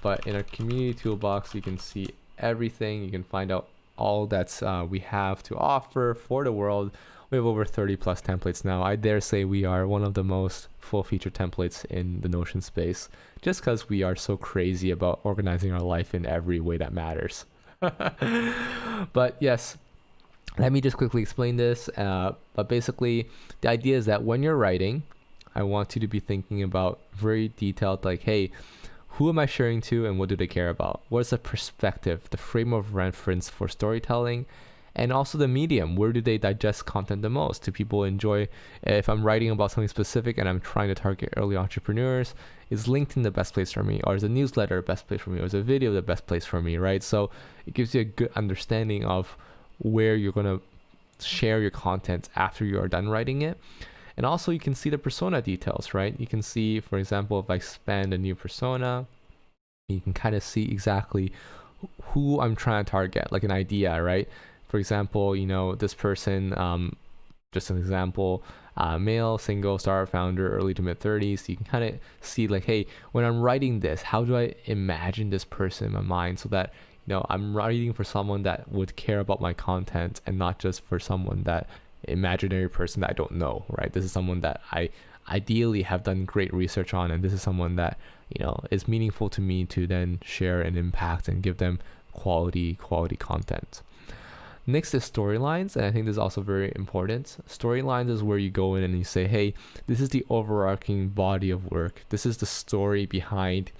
But in our community toolbox, you can see everything. You can find out all that we have to offer for the world. We have over 30 plus templates now. I dare say we are one of the most full feature templates in the Notion space, just because we are so crazy about organizing our life in every way that matters. But yes, let me just quickly explain this. But basically, the idea is that when you're writing, I want you to be thinking about very detailed, like, hey, who am I sharing to and what do they care about? What's the perspective, the frame of reference for storytelling? And also the medium, where do they digest content the most? Do people enjoy, if I'm writing about something specific and I'm trying to target early entrepreneurs, is LinkedIn the best place for me? Or is a newsletter the best place for me? Or is a video the best place for me, right? So it gives you a good understanding of where you're going to share your content after you are done writing it. And also you can see the persona details, right? You can see, for example, if I expand a new persona, you can kind of see exactly who I'm trying to target, like an idea, right? For example, this person, just an example, male, single, startup founder, early to mid 30s. You can kind of see like, hey, when I'm writing this, how do I imagine this person in my mind so that, I'm writing for someone that would care about my content and not just for someone that imaginary person that I don't know, right? This is someone that I ideally have done great research on, and this is someone that is meaningful to me to then share and impact and give them quality content. Next is storylines, and I think this is also very important. Storylines is where you go in and you say, hey, this is the overarching body of work. This is the story behind,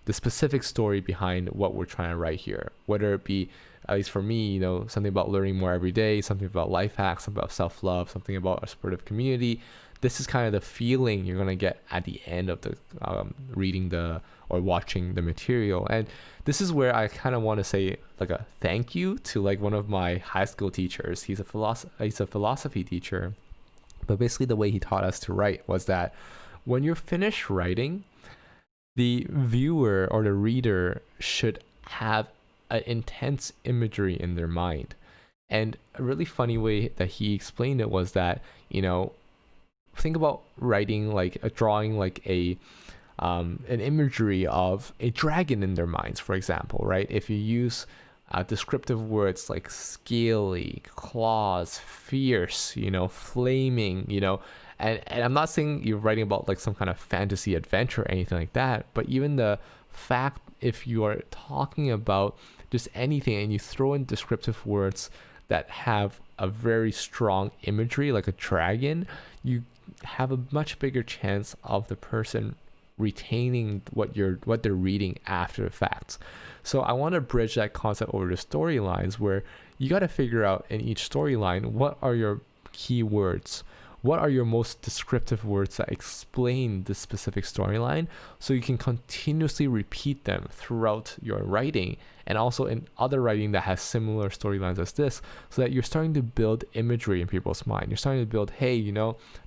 the specific story behind what we're trying to write here, whether it be at least for me, something about learning more every day, something about life hacks, something about self-love, something about a supportive community. This is kind of the feeling you're going to get at the end of the reading or watching the material. And this is where I kind of want to say like a thank you to like one of my high school teachers. He's a philosophy teacher, but basically the way he taught us to write was that when you're finished writing, the viewer or the reader should have an intense imagery in their mind. And a really funny way that he explained it was that, think about writing like a drawing like an imagery of a dragon in their minds, for example, right? If you use descriptive words like scaly, claws, fierce, flaming, and I'm not saying you're writing about like some kind of fantasy adventure or anything like that, but even the fact if you are talking about just anything and you throw in descriptive words that have a very strong imagery like a dragon, you have a much bigger chance of the person retaining what they're reading after the fact. So I want to bridge that concept over to storylines, where you got to figure out in each storyline, what are your key words? What are your most descriptive words that explain this specific storyline, so you can continuously repeat them throughout your writing and also in other writing that has similar storylines as this, so that you're starting to build imagery in people's mind. You're starting to build, hey,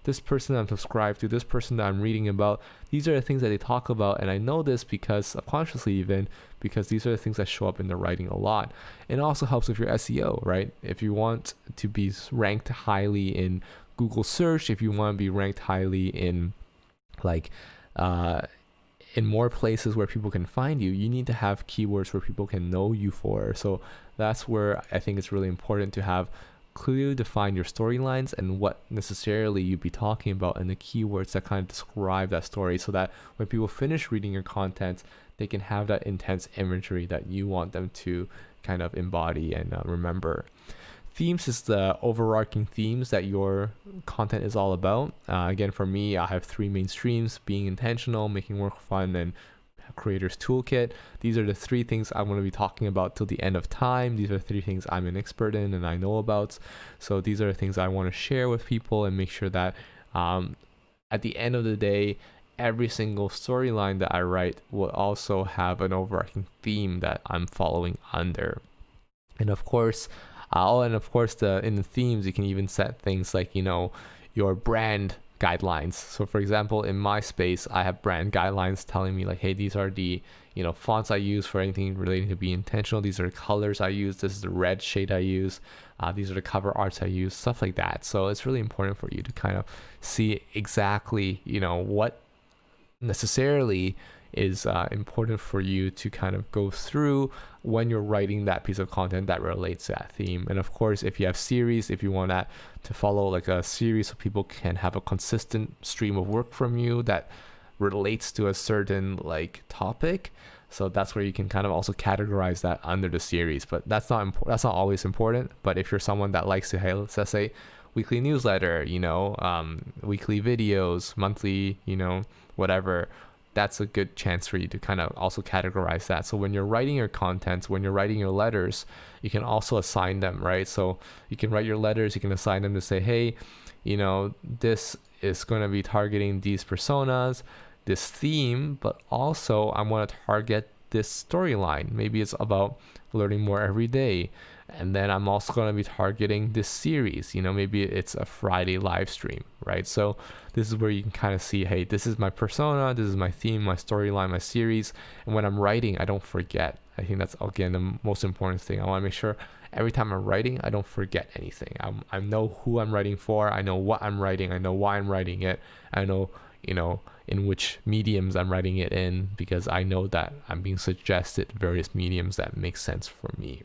this person I'm subscribed to, this person that I'm reading about, these are the things that they talk about, and I know this because subconsciously even, because these are the things that show up in the writing a lot. It also helps with your SEO, right? If you want to be ranked highly in Google search, if you want to be ranked highly in like in more places where people can find you, you need to have keywords where people can know you for. So that's where I think it's really important to have clearly define your storylines and what necessarily you'd be talking about and the keywords that kind of describe that story, so that when people finish reading your content, they can have that intense imagery that you want them to kind of embody and remember. Themes is the overarching themes that your content is all about. Again, for me, I have 3 main streams: being intentional, making work fun, and creator's toolkit. These are the 3 things I'm going to be talking about till the end of time. These are 3 things I'm an expert in and I know about. So these are the things I want to share with people and make sure that at the end of the day, every single storyline that I write will also have an overarching theme that I'm following under. And of course, in the themes, you can even set things like, your brand guidelines. So for example, in my space, I have brand guidelines telling me like, hey, these are the, fonts I use for anything relating to be intentional. These are the colors I use. This is the red shade I use. These are the cover arts I use, stuff like that. So it's really important for you to kind of see exactly, what necessarily is important for you to kind of go through when you're writing that piece of content that relates to that theme. And of course, if you have series, if you want that to follow like a series so people can have a consistent stream of work from you that relates to a certain like topic, so that's where you can kind of also categorize that under the series. But that's not always important. But if you're someone that likes to, hey, let's say weekly newsletter, weekly videos, monthly, whatever, that's a good chance for you to kind of also categorize that. So when you're writing your content, when you're writing your letters, you can also assign them, right? So you can write your letters, you can assign them to say, hey, this is going to be targeting these personas, this theme, but also I want to target this storyline. Maybe it's about learning more every day. And then I'm also going to be targeting this series, maybe it's a Friday live stream, right? So this is where you can kind of see, hey, this is my persona, this is my theme, my storyline, my series. And when I'm writing, I don't forget. I think that's, again, the most important thing. I want to make sure every time I'm writing, I don't forget anything. I know who I'm writing for. I know what I'm writing. I know why I'm writing it. I know, in which mediums I'm writing it in, because I know that I'm being suggested various mediums that make sense for me.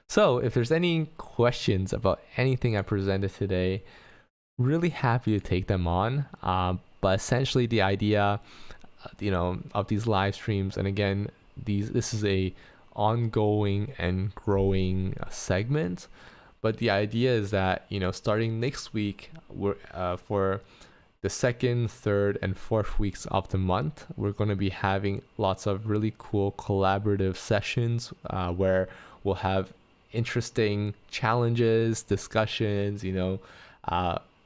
So if there's any questions about anything I presented today, really happy to take them on. But essentially the idea, of these live streams, and again, this is a ongoing and growing segment. But the idea is that, starting next week, we're for the 2nd, 3rd, and 4th weeks of the month, we're going to be having lots of really cool collaborative sessions where we'll have interesting challenges, discussions,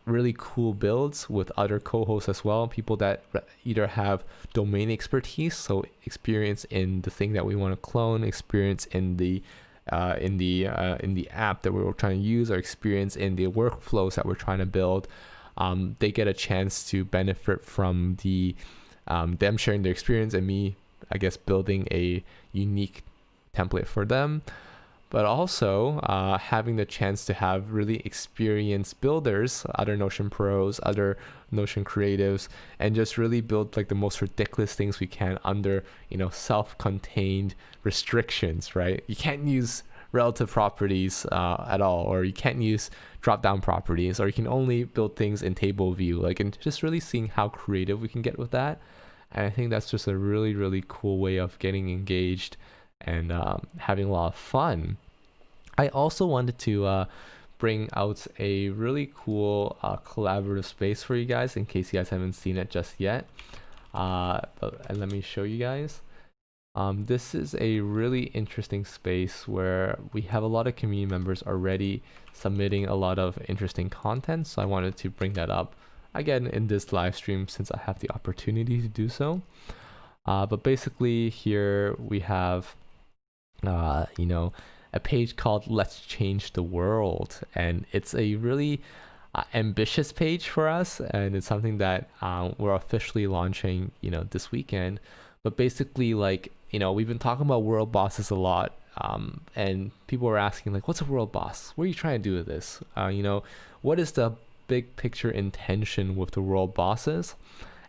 really cool builds with other co-hosts as well, people that either have domain expertise, so experience in the thing that we want to clone, experience in the app that we're trying to use, or experience in the workflows that we're trying to build. They get a chance to benefit from them sharing their experience and me, I guess, building a unique template for them. But also having the chance to have really experienced builders, other Notion pros, other Notion creatives, and just really build like the most ridiculous things we can under, self-contained restrictions, right? You can't use relative properties at all, or you can't use drop-down properties, or you can only build things in table view, and just really seeing how creative we can get with that. And I think that's just a really, really cool way of getting engaged and having a lot of fun. I also wanted to bring out a really cool collaborative space for you guys in case you guys haven't seen it just yet. And let me show you guys. This is a really interesting space where we have a lot of community members already submitting a lot of interesting content. So I wanted to bring that up again in this live stream since I have the opportunity to do so. But basically here we have a page called Let's Change the World, and it's a really ambitious page for us, and it's something that we're officially launching this weekend. But basically, we've been talking about world bosses a lot, and people were asking what's a world boss? What are you trying to do with this? What is the big picture intention with the world bosses?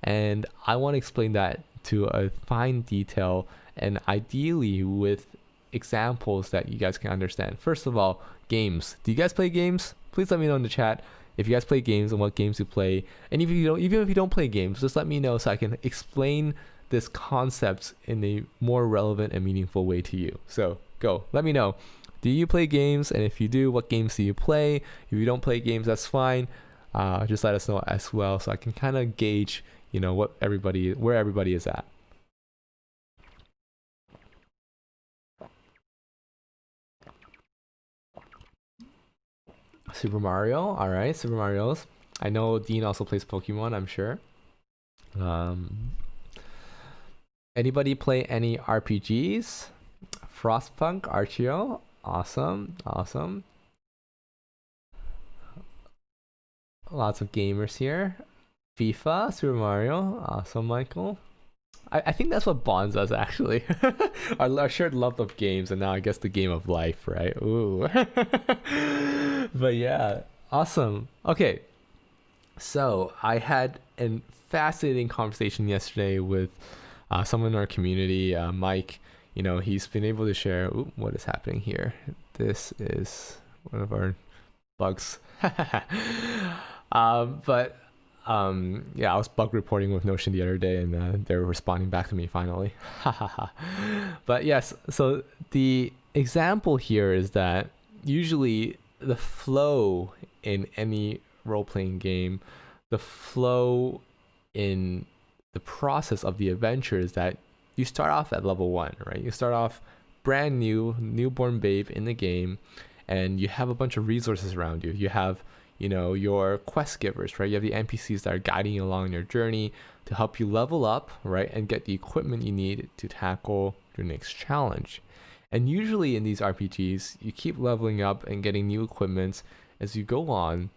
And I want to explain that to a fine detail, and ideally with examples that you guys can understand. First of all, games. Do you guys play games? Please let me know in the chat if you guys play games and what games you play. And if you don't, even if you don't play games, just let me know so I can explain this concept in a more relevant and meaningful way to you. So go, let me know. Do you play games? And if you do, what games do you play? If you don't play games, that's fine. Just let us know as well so I can kind of gauge, where everybody is at. Super Mario. All right, Super Mario's. I know Dean also plays Pokemon, I'm sure. Anybody play any RPGs? Frostpunk, Archeo. Awesome. Lots of gamers here. FIFA, Super Mario. Awesome, Michael. I think that's what bonds us, actually. our shared love of games, and now I guess the game of life, right? Ooh. But yeah, awesome. Okay, so I had a fascinating conversation yesterday with someone in our community, Mike. He's been able to share. Ooh, what is happening here? This is one of our bugs. Yeah, I was bug reporting with Notion the other day, and they were responding back to me finally. But yes, so the example here is that usually the flow in any role-playing game, the flow in the process of the adventure is that you start off at level 1, right? You start off brand new, newborn babe in the game, and you have a bunch of resources around you. You have your quest givers, right? You have the NPCs that are guiding you along your journey to help you level up, right? And get the equipment you need to tackle your next challenge. And usually in these RPGs, you keep leveling up and getting new equipment as you go on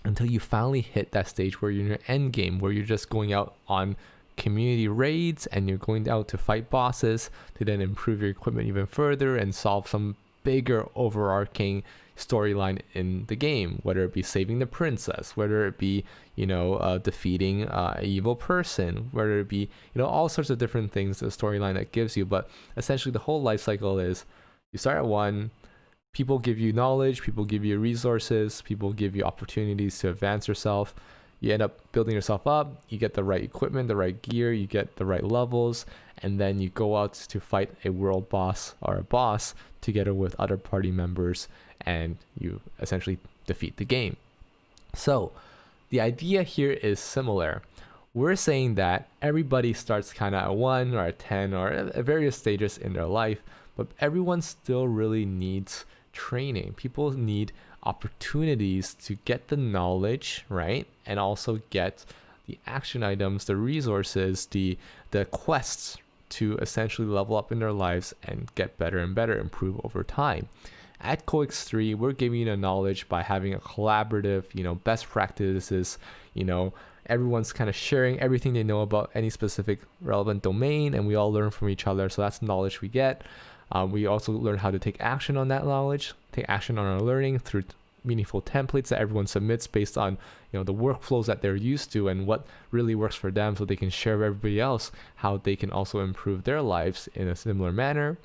until you finally hit that stage where you're in your end game, where you're just going out on community raids and you're going out to fight bosses to then improve your equipment even further and solve some bigger overarching storyline in the game, whether it be saving the princess, whether it be defeating an evil person, whether it be all sorts of different things, the storyline that gives you. But essentially the whole life cycle is you start at 1, people give you knowledge, people give you resources, people give you opportunities to advance yourself. You end up building yourself up, you get the right equipment, the right gear, you get the right levels, and then you go out to fight a world boss or a boss together with other party members, and you essentially defeat the game. So the idea here is similar. We're saying that everybody starts kind of at 1 or at 10 or at various stages in their life, but everyone still really needs training. People need opportunities to get the knowledge, right? And also get the action items, the resources, the quests to essentially level up in their lives and get better and better, improve over time. At CoX3, we're giving you the knowledge by having a collaborative, best practices, everyone's kind of sharing everything they know about any specific relevant domain, and we all learn from each other. So that's knowledge we get. We also learn how to take action on that knowledge, take action on our learning through meaningful templates that everyone submits based on the workflows that they're used to and what really works for them, so they can share with everybody else how they can also improve their lives in a similar manner.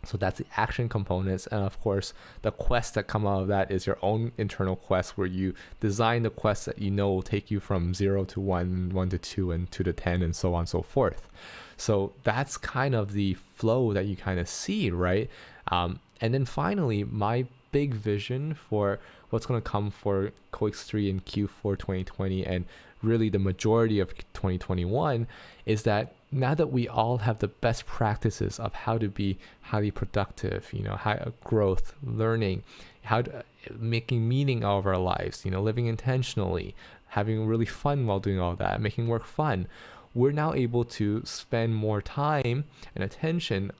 So that's the action components. And of course, the quests that come out of that is your own internal quest, where you design the quests that will take you from 0 to 1, 1 to 2, and 2 to 10, and so on and so forth. So that's kind of the flow that you kind of see, right? And then finally, my big vision for what's going to come for CoX3 in Q4 2020 and really the majority of 2021 is that now that we all have the best practices of how to be highly productive, how growth, learning, how to, making meaning out of our lives, living intentionally, having really fun while doing all that, making work fun, we're now able to spend more time and attention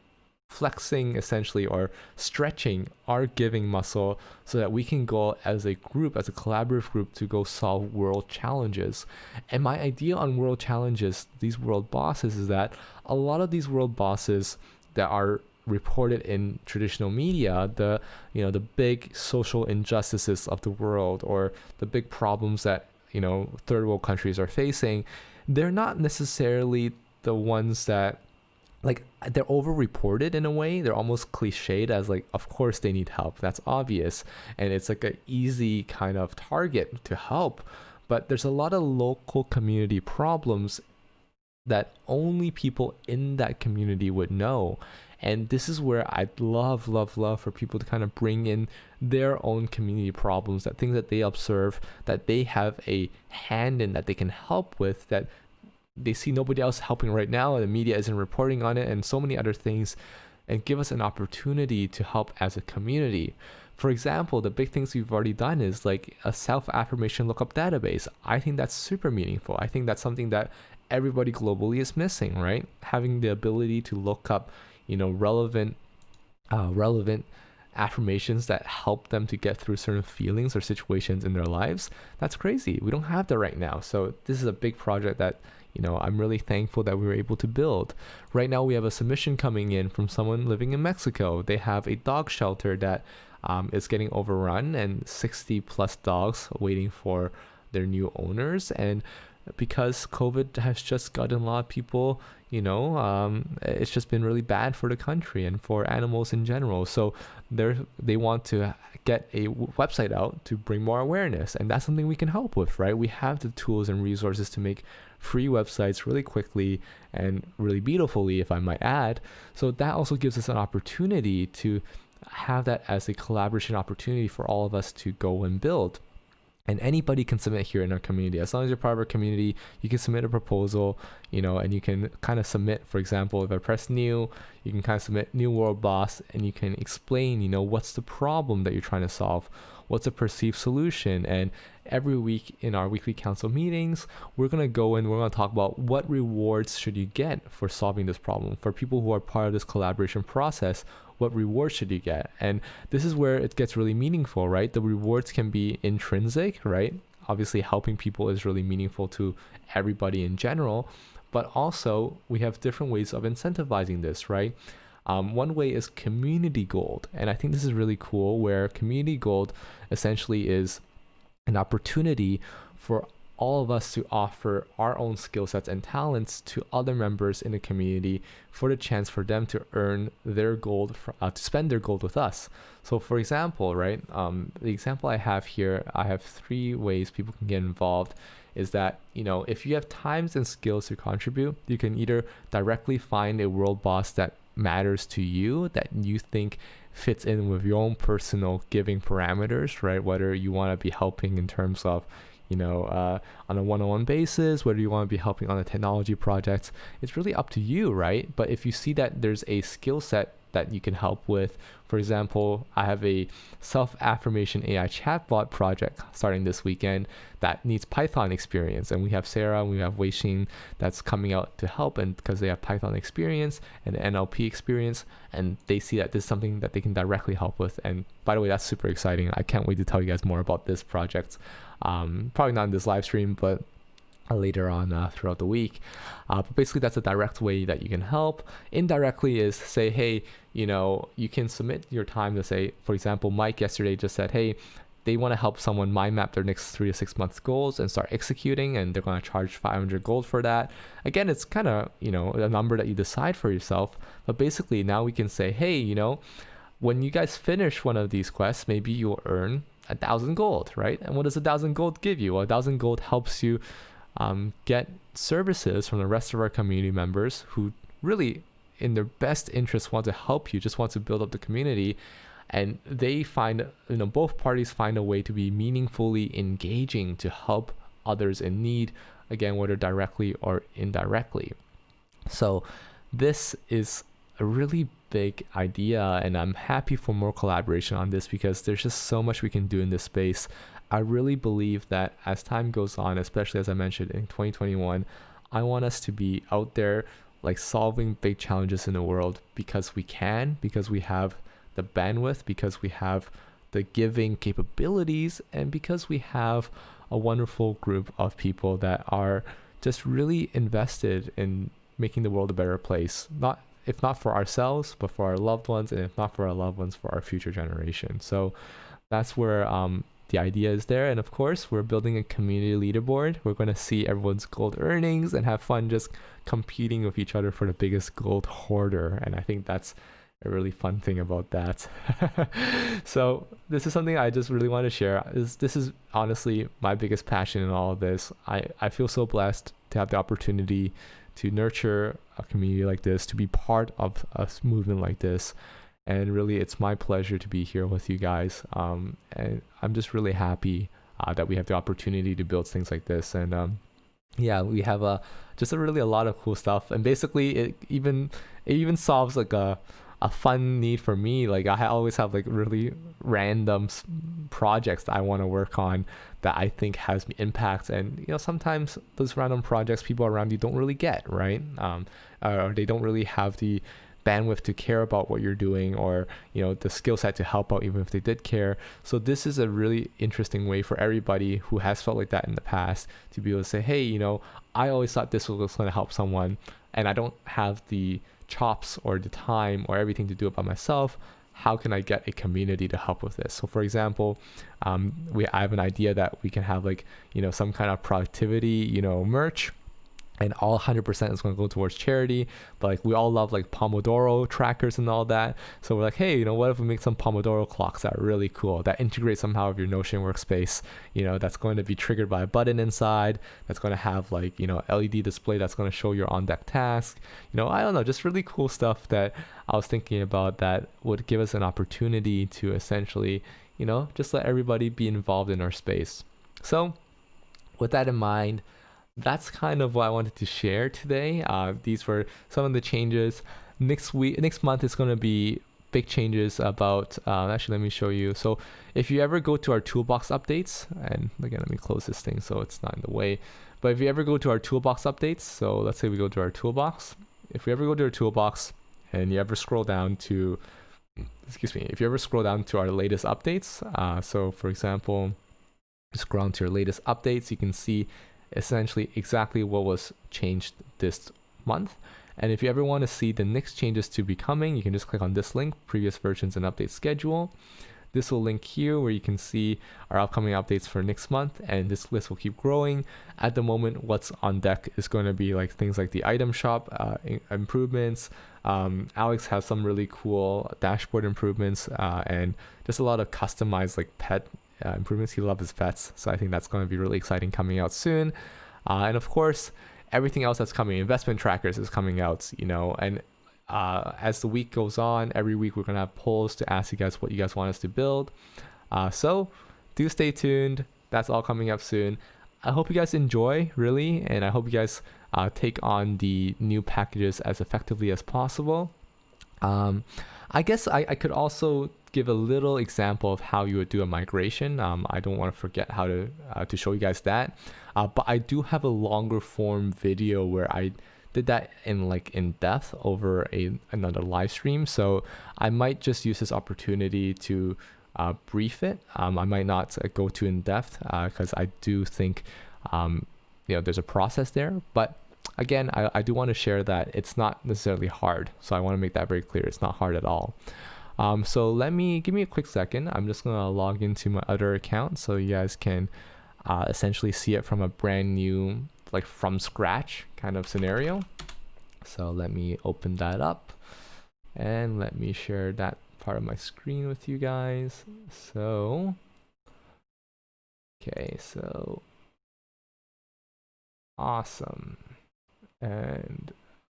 flexing essentially, or stretching our giving muscle, so that we can go as a group, as a collaborative group, to go solve world challenges. And my idea on world challenges, these world bosses, is that a lot of these world bosses that are reported in traditional media, the big social injustices of the world, or the big problems that third world countries are facing, they're not necessarily the ones that, like, they're over-reported in a way. They're almost cliched as like, of course they need help. That's obvious. And it's like an easy kind of target to help. But there's a lot of local community problems that only people in that community would know. And this is where I'd love for people to kind of bring in their own community problems, that things that they observe, that they have a hand in, that they can help with, that they see nobody else helping right now, and the media isn't reporting on it, and so many other things, and give us an opportunity to help as a community. For example, the big things we've already done is like a self-affirmation lookup database. I think that's super meaningful. I think that's something that everybody globally is missing, right? Having the ability to look up, relevant affirmations that help them to get through certain feelings or situations in their lives. That's crazy. We don't have that right now. So this is a big project that I'm really thankful that we were able to build. Right now, we have a submission coming in from someone living in Mexico. They have a dog shelter that is getting overrun, and 60 plus dogs waiting for their new owners. And because COVID has just gotten a lot of people, it's just been really bad for the country and for animals in general. So they want to get a website out to bring more awareness, and that's something we can help with, right? We have the tools and resources to make free websites really quickly and really beautifully, if I might add. So that also gives us an opportunity to have that as a collaboration opportunity for all of us to go and build. And anybody can submit here in our community. As long as you're part of our community, you can submit a proposal, and you can kind of submit, for example, if I press new, you can kind of submit new world boss, and you can explain, what's the problem that you're trying to solve, what's a perceived solution. And every week in our weekly council meetings, we're going to go and we're going to talk about what rewards should you get for solving this problem. For people who are part of this collaboration process, what rewards should you get? And this is where it gets really meaningful, right? The rewards can be intrinsic, right? Obviously, helping people is really meaningful to everybody in general, but also we have different ways of incentivizing this, right? One way is community gold. And I think this is really cool, where community gold essentially is an opportunity for all of us to offer our own skill sets and talents to other members in the community for the chance for them to earn their gold, to spend their gold with us. So for example, right, the example I have here, I have 3 ways people can get involved. Is that, if you have times and skills to contribute, you can either directly find a world boss that matters to you, that you think fits in with your own personal giving parameters, right? Whether you want to be helping in terms of on a one-on-one basis, whether you want to be helping on a technology project, it's really up to you, right? But if you see that there's a skill set that you can help with. For example, I have a self-affirmation AI chatbot project starting this weekend that needs Python experience, and we have Sarah and we have Wei-Xin that's coming out to help, and because they have Python experience and NLP experience, and they see that this is something that they can directly help with. And by the way, that's super exciting. I can't wait to tell you guys more about this project. Probably not in this live stream, but later on throughout the week. But basically that's a direct way that you can help. Indirectly is say, hey, you can submit your time to say, for example, Mike yesterday just said, hey, they want to help someone mind map their next 3 to 6 months goals and start executing, and they're going to charge 500 gold for that. Again, it's kind of, a number that you decide for yourself, but basically now we can say, hey, when you guys finish one of these quests, maybe you'll earn 1,000 gold, right? And what does 1,000 gold give you? Well, 1,000 gold helps you get services from the rest of our community members who really in their best interest want to help you, just want to build up the community, and they find, both parties find a way to be meaningfully engaging to help others in need, again, whether directly or indirectly. So this is a really big idea, and I'm happy for more collaboration on this because there's just so much we can do in this space. I really believe that as time goes on, especially as I mentioned in 2021, I want us to be out there like solving big challenges in the world because we can, because we have the bandwidth, because we have the giving capabilities, and because we have a wonderful group of people that are just really invested in making the world a better place. If not for ourselves, but for our loved ones, and if not for our loved ones, for our future generation. So that's where the idea is there. And of course, we're building a community leaderboard. We're going to see everyone's gold earnings and have fun just competing with each other for the biggest gold hoarder. And I think that's a really fun thing about that. So this is something I just really want to share. This is honestly my biggest passion in all of this. I feel so blessed to have the opportunity to nurture a community like this, to be part of a movement like this. And really, it's my pleasure to be here with you guys. And I'm just really happy that we have the opportunity to build things like this. And yeah, we have just really a lot of cool stuff. And basically, it even solves like a fun need for me. Like I always have like really random projects that I want to work on that I think has impact. And sometimes those random projects people around you don't really get, right? Or they don't really have the bandwidth to care about what you're doing, or the skill set to help out even if they did care. So this is a really interesting way for everybody who has felt like that in the past to be able to say, hey, I always thought this was going to help someone, and I don't have the chops or the time or everything to do it by myself. How can I get a community to help with this? So for example, I have an idea that we can have like some kind of productivity merch, and all 100% is going to go towards charity. But like we all love like Pomodoro trackers and all that. So we're like, hey, what if we make some Pomodoro clocks that are really cool, that integrate somehow with your Notion workspace, that's going to be triggered by a button inside, that's going to have like, LED display that's going to show your on deck task. I don't know, just really cool stuff that I was thinking about that would give us an opportunity to essentially, just let everybody be involved in our space. So with that in mind, that's kind of what I wanted to share today. These were some of the changes. Next month is going to be big changes about, actually let me show you. So if you ever go to our toolbox updates, and again, let me close this thing so it's not in the way. But if you ever go to our toolbox updates, so let's say we go to our toolbox. If we ever go to our toolbox and you ever scroll down to, if you ever scroll down to our latest updates, so for example, scroll down to your latest updates, you can see essentially exactly what was changed this month. And if you ever want to see the next changes to be coming, you can just click on this link, previous versions and update schedule. This will link here where you can see our upcoming updates for next month, and this list will keep growing. At the moment, what's on deck is going to be like things like the item shop improvements. Alex has some really cool dashboard improvements, and just a lot of customized like pet improvements. He loves his pets, so I think that's going to be really exciting coming out soon. And of course, everything else that's coming, investment trackers is coming out, and as the week goes on, every week we're going to have polls to ask you guys what you guys want us to build. So do stay tuned. That's all coming up soon. I hope you guys enjoy, really, and I hope you guys take on the new packages as effectively as possible. I guess I could also give a little example of how you would do a migration. I don't want to forget how to show you guys that. But I do have a longer form video where I did that in depth over another live stream. So I might just use this opportunity to brief it. I might not go too in depth because I do think there's a process there. But again, I do want to share that it's not necessarily hard. So I want to make that very clear. It's not hard at all. So give me a quick second. I'm just going to log into my other account so you guys can essentially see it from a brand new, like from scratch kind of scenario. So let me open that up and let me share that part of my screen with you guys. So, okay, so awesome. And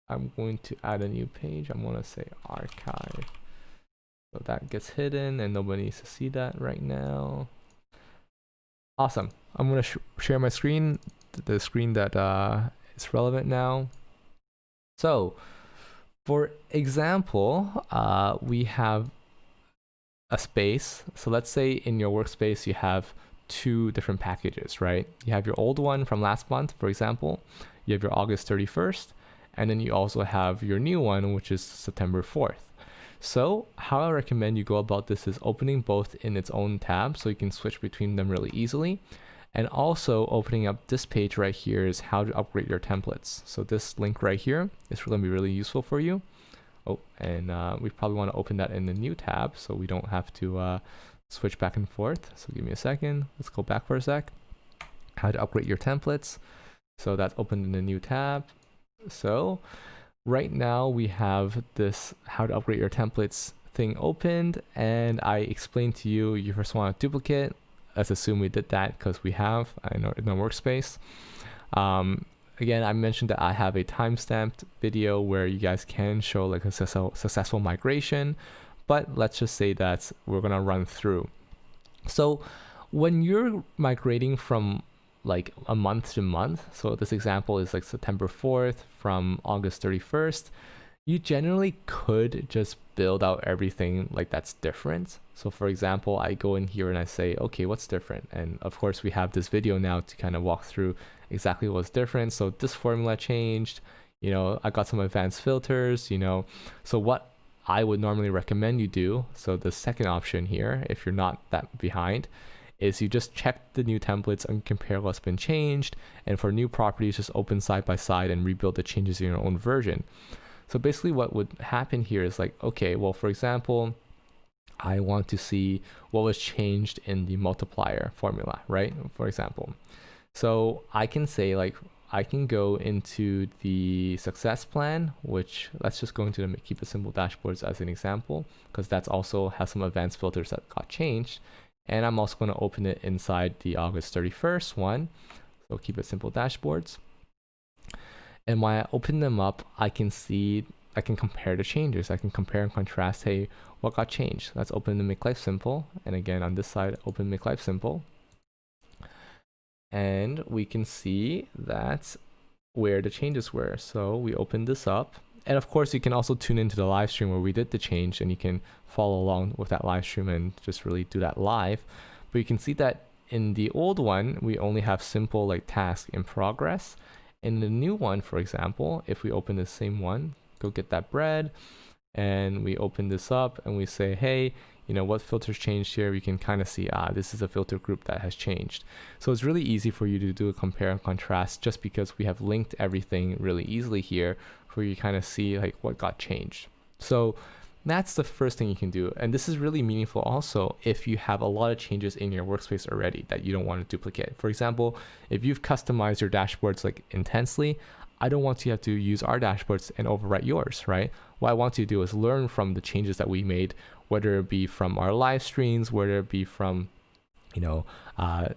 I'm going to add a new page. I'm going to say archive. So that gets hidden and nobody needs to see that right now. Awesome. I'm going to share my screen, the screen that is relevant now. So for example, we have a space. So let's say in your workspace, you have two different packages, right? You have your old one from last month, for example. You have your August 31st, and then you also have your new one, which is September 4th. So how I recommend you go about this is opening both in its own tab so you can switch between them really easily. And also opening up this page right here is how to upgrade your templates. So this link right here is going to be really useful for you. Oh, and we probably want to open that in the new tab so we don't have to switch back and forth. So give me a second. Let's go back for a sec. How to upgrade your templates. So that's opened in a new tab. So right now we have this how to upgrade your templates thing opened, and I explained to you, you first want a duplicate. Let's assume we did that because we have in our workspace. Again, I mentioned that I have a timestamped video where you guys can show like a successful migration, but let's just say that we're gonna run through. So when you're migrating from like a month to month, so this example is like September 4th from August 31st, you generally could just build out everything like that's different. So for example, I go in here and I say, okay, what's different? And of course we have this video now to kind of walk through exactly what's different. So this formula changed, I got some advanced filters, so what I would normally recommend you do, so the second option here, if you're not that behind, is you just check the new templates and compare what's been changed. And for new properties, just open side by side and rebuild the changes in your own version. So basically what would happen here is like, okay, well, for example, I want to see what was changed in the multiplier formula, right? For example. So I can say like, I can go into the success plan, which let's just go into the keep it simple dashboards as an example, because that's also has some advanced filters that got changed. And I'm also going to open it inside the August 31st one. So keep it simple dashboards. And when I open them up, I can compare the changes. I can compare and contrast, hey, what got changed? Let's open the Make Life Simple. And again, on this side, open Make Life Simple. And we can see that's where the changes were. So we open this up. And of course, you can also tune into the live stream where we did the change, and you can follow along with that live stream and just really do that live. But you can see that in the old one, we only have simple like task in progress. In the new one, for example, if we open the same one, go get that bread, and we open this up and we say, hey, what filters changed here? We can kind of see, this is a filter group that has changed. So it's really easy for you to do a compare and contrast just because we have linked everything really easily here for you to kind of see like what got changed. So that's the first thing you can do. And this is really meaningful also if you have a lot of changes in your workspace already that you don't want to duplicate. For example, if you've customized your dashboards like intensely, I don't want you to have to use our dashboards and overwrite yours, right? What I want you to do is learn from the changes that we made, whether it be from our live streams, whether it be from,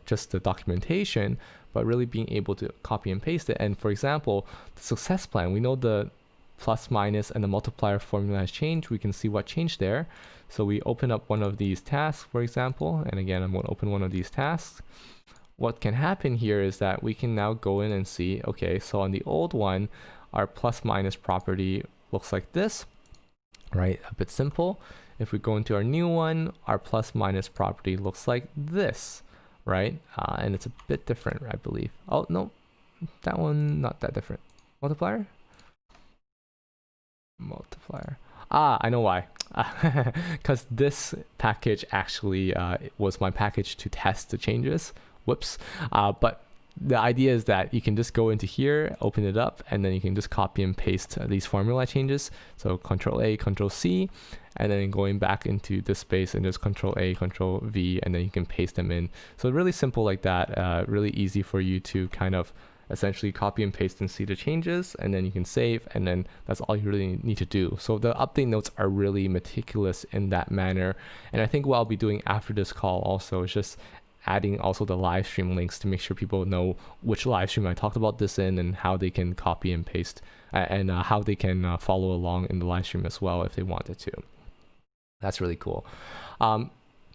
just the documentation, but really being able to copy and paste it. And for example, the success plan, we know the plus minus and the multiplier formula has changed. We can see what changed there. So we open up one of these tasks, for example, and again, I'm going to open one of these tasks. What can happen here is that we can now go in and see, okay, so on the old one, our plus minus property looks like this. right? A bit simple. If we go into our new one, our plus minus property looks like this, right? And it's a bit different, I believe. Oh, no, that one, not that different. Multiplier? Multiplier. Ah, I know why. Because this package actually was my package to test the changes. Whoops. But the idea is that you can just go into here, open it up, and then you can just copy and paste these formula changes. So Control A, Control C, and then going back into this space and just Control A, Control V, and then you can paste them in. So really simple like that, really easy for you to kind of essentially copy and paste and see the changes, and then you can save, and then that's all you really need to do. So the update notes are really meticulous in that manner. And I think what I'll be doing after this call also is just adding also the live stream links to make sure people know which live stream I talked about this in and how they can copy and paste and how they can follow along in the live stream as well if they wanted to. That's really cool.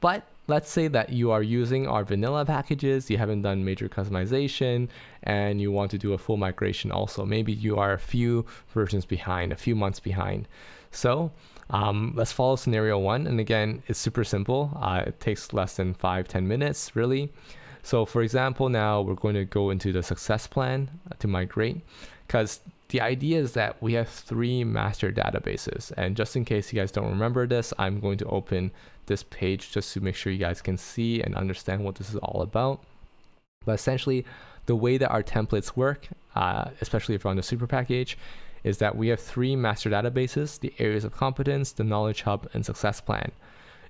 But let's say that you are using our vanilla packages, you haven't done major customization, and you want to do a full migration also. Maybe you are a few versions behind, a few months behind. So let's follow scenario one. And again, it's super simple. It takes less than 5-10 minutes, really. So for example, now we're going to go into the success plan to migrate, because the idea is that we have 3 master databases. And just in case you guys don't remember this, I'm going to open this page just to make sure you guys can see and understand what this is all about. But essentially, the way that our templates work, especially if you're on the super package, is that we have 3 master databases: the areas of competence, the knowledge hub, and success plan.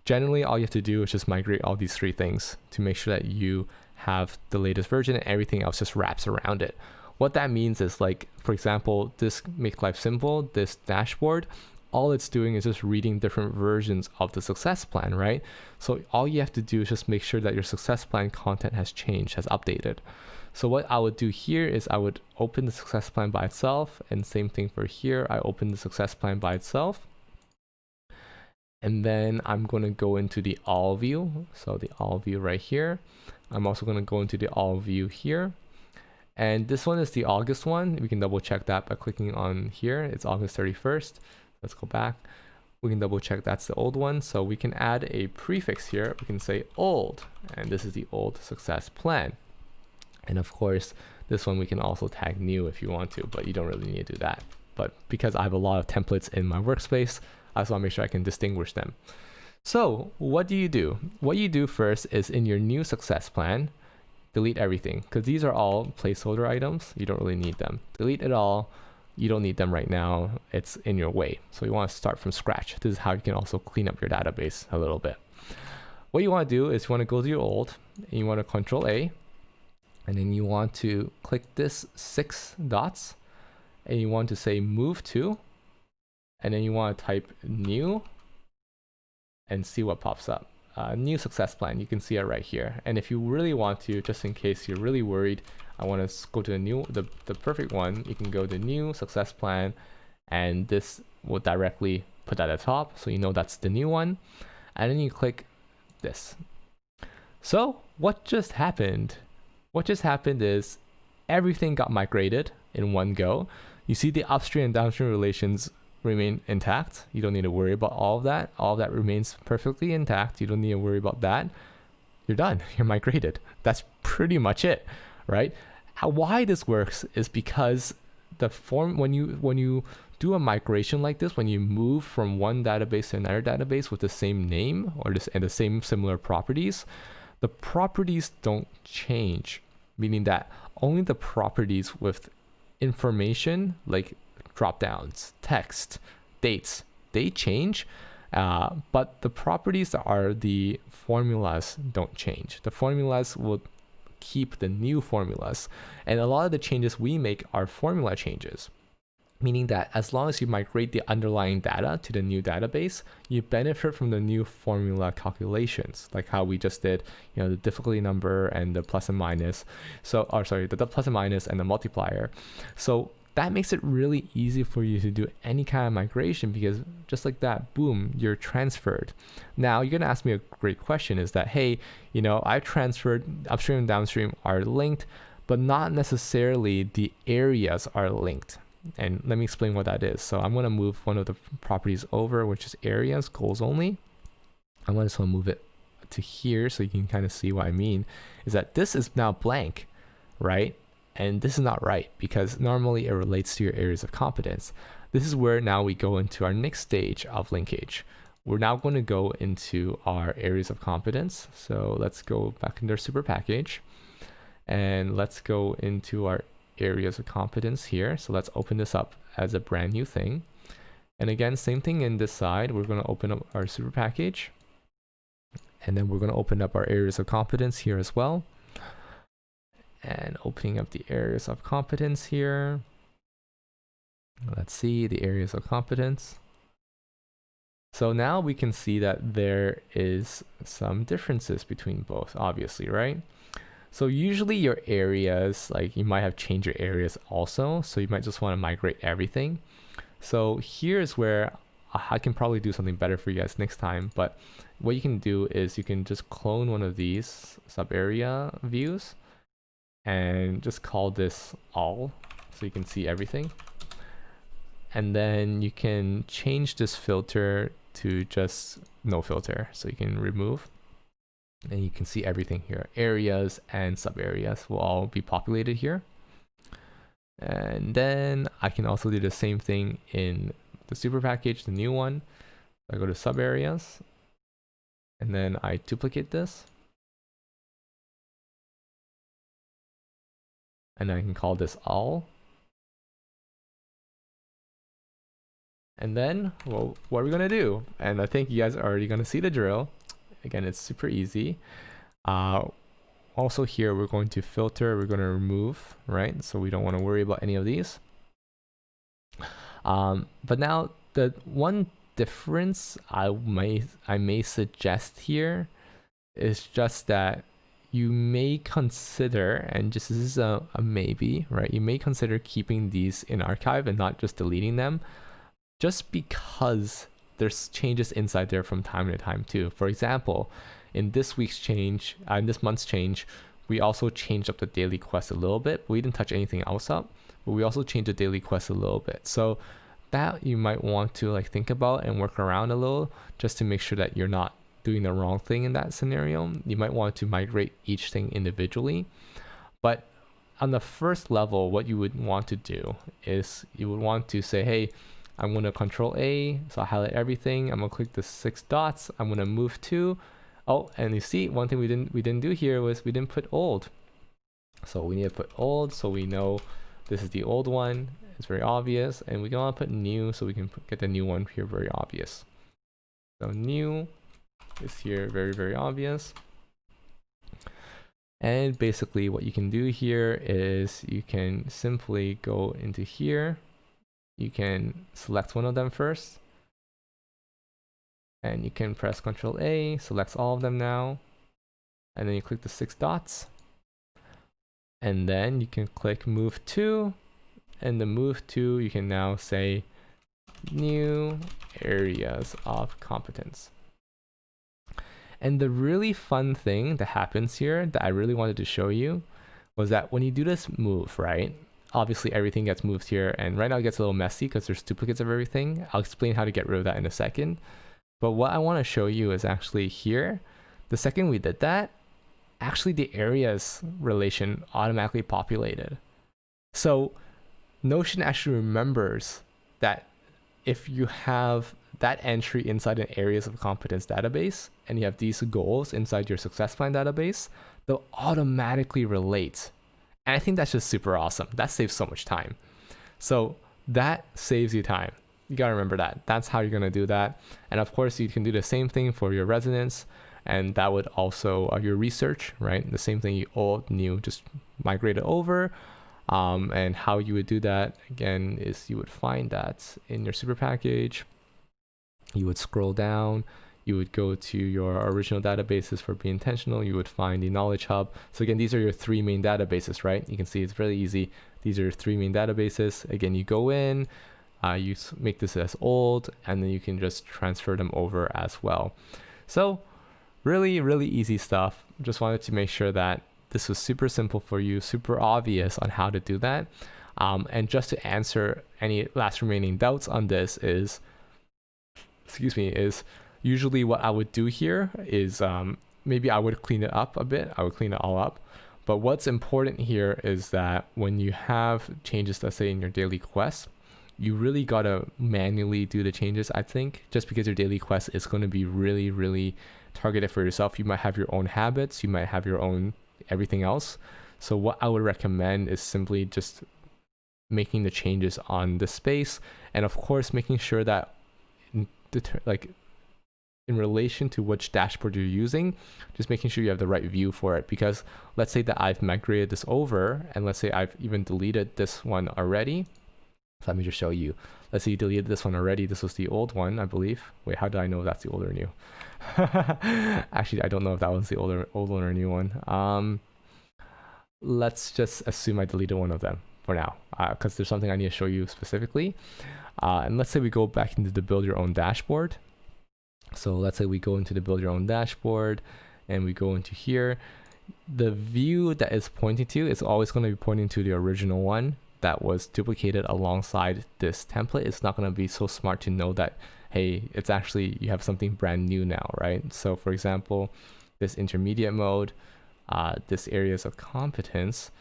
Generally, all you have to do is just migrate all these 3 things to make sure that you have the latest version, and everything else just wraps around it. What that means is, like, for example, this Make Life Simple, this dashboard, all it's doing is just reading different versions of the success plan, right? So all you have to do is just make sure that your success plan content has changed, has updated. So what I would do here is I would open the success plan by itself, and same thing for here. I open the success plan by itself. And then I'm going to go into the all view. So the all view right here. I'm also going to go into the all view here. And this one is the August one. We can double check that by clicking on here. It's August 31st. Let's go back. We can double check that's the old one. So we can add a prefix here. We can say old, and this is the old success plan. And of course, this one we can also tag new if you want to, but you don't really need to do that. But because I have a lot of templates in my workspace, I just want to make sure I can distinguish them. So what do you do? What you do first is in your new success plan, delete everything, because these are all placeholder items. You don't really need them. Delete it all. You don't need them right now. It's in your way. So you want to start from scratch. This is how you can also clean up your database a little bit. What you want to do is you want to go to your old, and you want to Control A, and then you want to click this 6 dots, and you want to say move to, and then you want to type new and see what pops up. New success plan, you can see it right here. And if you really want to, just in case you're really worried, I want to go to the perfect one, you can go to new success plan, and this will directly put that at the top, so you know that's the new one. And then you click this. So what just happened? What just happened is everything got migrated in one go. You see the upstream and downstream relations remain intact. You don't need to worry about all of that. All of that remains perfectly intact. You don't need to worry about that. You're done. You're migrated. That's pretty much it, right? Why this works is because the form when you do a migration like this, when you move from one database to another database with the same name or and the same similar properties, the properties don't change, meaning that only the properties with information like drop downs, text, dates, they change, but the properties that are the formulas don't change. The formulas will keep the new formulas, and a lot of the changes we make are formula changes, meaning that as long as you migrate the underlying data to the new database, you benefit from the new formula calculations, like how we just did, the difficulty number and the plus and minus. So, the plus and minus and the multiplier. So that makes it really easy for you to do any kind of migration, because just like that, boom, you're transferred. Now you're gonna ask me a great question, is that, hey, I transferred, upstream and downstream are linked, but not necessarily the areas are linked. And let me explain what that is. So I'm going to move one of the properties over, which is areas, goals only. I'm going to move it to here so you can kind of see what I mean, is that this is now blank, right? And this is not right because normally it relates to your areas of competence. This is where now we go into our next stage of linkage. We're now going to go into our areas of competence. So let's go back into our super package and let's go into our areas of competence here. So let's open this up as a brand new thing. And again, same thing in this side. We're going to open up our super package. And then we're going to open up our areas of competence here as well. And opening up the areas of competence here. Let's see the areas of competence. So now we can see that there is some differences between both, obviously, right? So usually your areas, like you might have changed your areas also. So you might just want to migrate everything. So here's where I can probably do something better for you guys next time. But what you can do is you can just clone one of these sub area views and just call this all so you can see everything. And then you can change this filter to just no filter. So you can remove and you can see everything here. Areas and sub areas will all be populated here. And then I can also do the same thing in the super package, the new one. I go to sub areas and then I duplicate this. And I can call this all. And then, well, what are we gonna do? And I think you guys are already gonna see the drill. Again, it's super easy. Also here, we're going to filter, we're gonna remove, right? So we don't wanna worry about any of these. But now the one difference I may suggest here is just that you may consider, and just this is a maybe, right? You may consider keeping these in archive and not just deleting them, just because there's changes inside there from time to time too. For example, in this week's change, in this month's change, we also changed up the daily quest a little bit. We didn't touch anything else up, but we also changed the daily quest a little bit. So that you might want to like think about and work around a little just to make sure that you're not doing the wrong thing in that scenario. You might want to migrate each thing individually. But on the first level, what you would want to do is you would want to say, hey, I'm going to Control A, so I highlight everything. I'm going to click the 6 dots. I'm going to move to, oh, and you see one thing we didn't do here was we didn't put old. So we need to put old so we know this is the old one. It's very obvious. And we want to put new so we can get the new one here very obvious. So new is here very, very obvious. And basically what you can do here is you can simply go into here. You can select one of them first. And you can press Ctrl A, selects all of them now. And then you click the 6 dots. And then you can click Move To. And the Move To, you can now say New Areas of Competence. And the really fun thing that happens here that I really wanted to show you was that when you do this move, right? Obviously everything gets moved here, and right now it gets a little messy because there's duplicates of everything. I'll explain how to get rid of that in a second. But what I want to show you is actually here, the second we did that, actually the areas relation automatically populated. So Notion actually remembers that if you have that entry inside an areas of competence database and you have these goals inside your success plan database, they'll automatically relate. And I think that's just super awesome. That saves so much time. So that saves you time. You gotta remember that. That's how you're gonna do that. And of course, you can do the same thing for your residents, and that would also your research, right? The same thing, you old, new, just migrate it over. And how you would do that again is you would find that in your super package. You would scroll down. You would go to your original databases for Be Intentional. You would find the Knowledge Hub. So again, these are your 3 main databases, right? You can see it's really easy. These are your 3 main databases. Again, you go in, you make this as old, and then you can just transfer them over as well. So really, really easy stuff. Just wanted to make sure that this was super simple for you, super obvious on how to do that. And just to answer any last remaining doubts on this is usually what I would do here is maybe I would clean it up a bit. I would clean it all up. But what's important here is that when you have changes, let's say in your daily quest, you really got to manually do the changes, I think, just because your daily quest is going to be really, really targeted for yourself. You might have your own habits, you might have your own everything else. So what I would recommend is simply just making the changes on the space, and of course making sure that in relation to which dashboard you're using, just making sure you have the right view for it. Because let's say that I've migrated this over, and let's say I've even deleted this one already. So let me just show you. Let's say you deleted this one already. This was the old one, I believe. Wait, how do I know if that's the old or new? Actually, I don't know if that was the old one or new one. Let's just assume I deleted one of them for now, because there's something I need to show you specifically. And let's say we go back into the build your own dashboard. So let's say we go into the build your own dashboard and we go into here. The view that is pointing to is always going to be pointing to the original one that was duplicated alongside this template. It's not going to be so smart to know that, hey, it's actually, you have something brand new now, right? So for example, this intermediate mode, this areas of competence,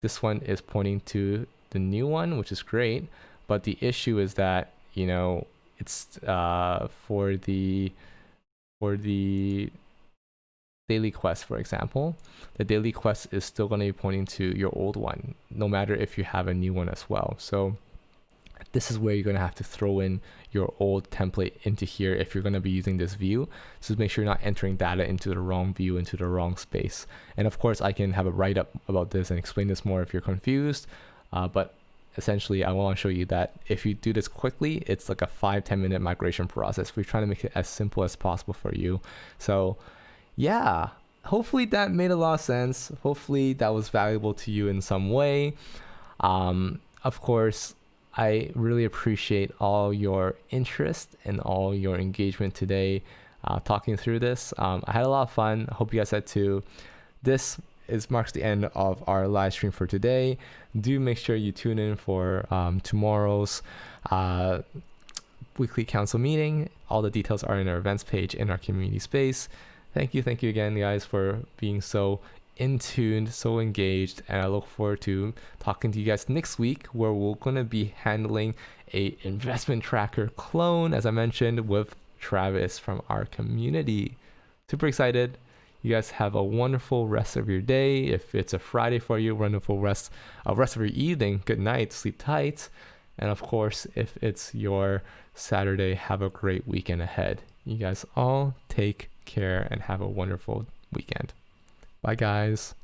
this one is pointing to the new one, which is great. But the issue is that, you know, it's for the daily quest, for example, the daily quest is still going to be pointing to your old one, no matter if you have a new one as well. So this is where you're going to have to throw in your old template into here if you're going to be using this view. So make sure you're not entering data into the wrong view, into the wrong space. And of course, I can have a write-up about this and explain this more if you're confused. But essentially, I want to show you that if you do this quickly, it's like a 5-10 minute migration process. We're trying to make it as simple as possible for you. So yeah, hopefully that made a lot of sense. Hopefully that was valuable to you in some way. Of course, I really appreciate all your interest and all your engagement today talking through this. I had a lot of fun. I hope you guys had too. This marks the end of our live stream for today. Do make sure you tune in for tomorrow's weekly council meeting. All the details are in our events page in our community space. Thank you again, guys, for being so in tune, so engaged, and I look forward to talking to you guys next week, where we're going to be handling a investment tracker clone, as I mentioned, with Travis from our community. Super excited. You guys have a wonderful rest of your day. If it's a Friday for you, wonderful rest of your evening. Good night, sleep tight. And of course, if it's your Saturday, have a great weekend ahead. You guys all take care and have a wonderful weekend. Bye, guys.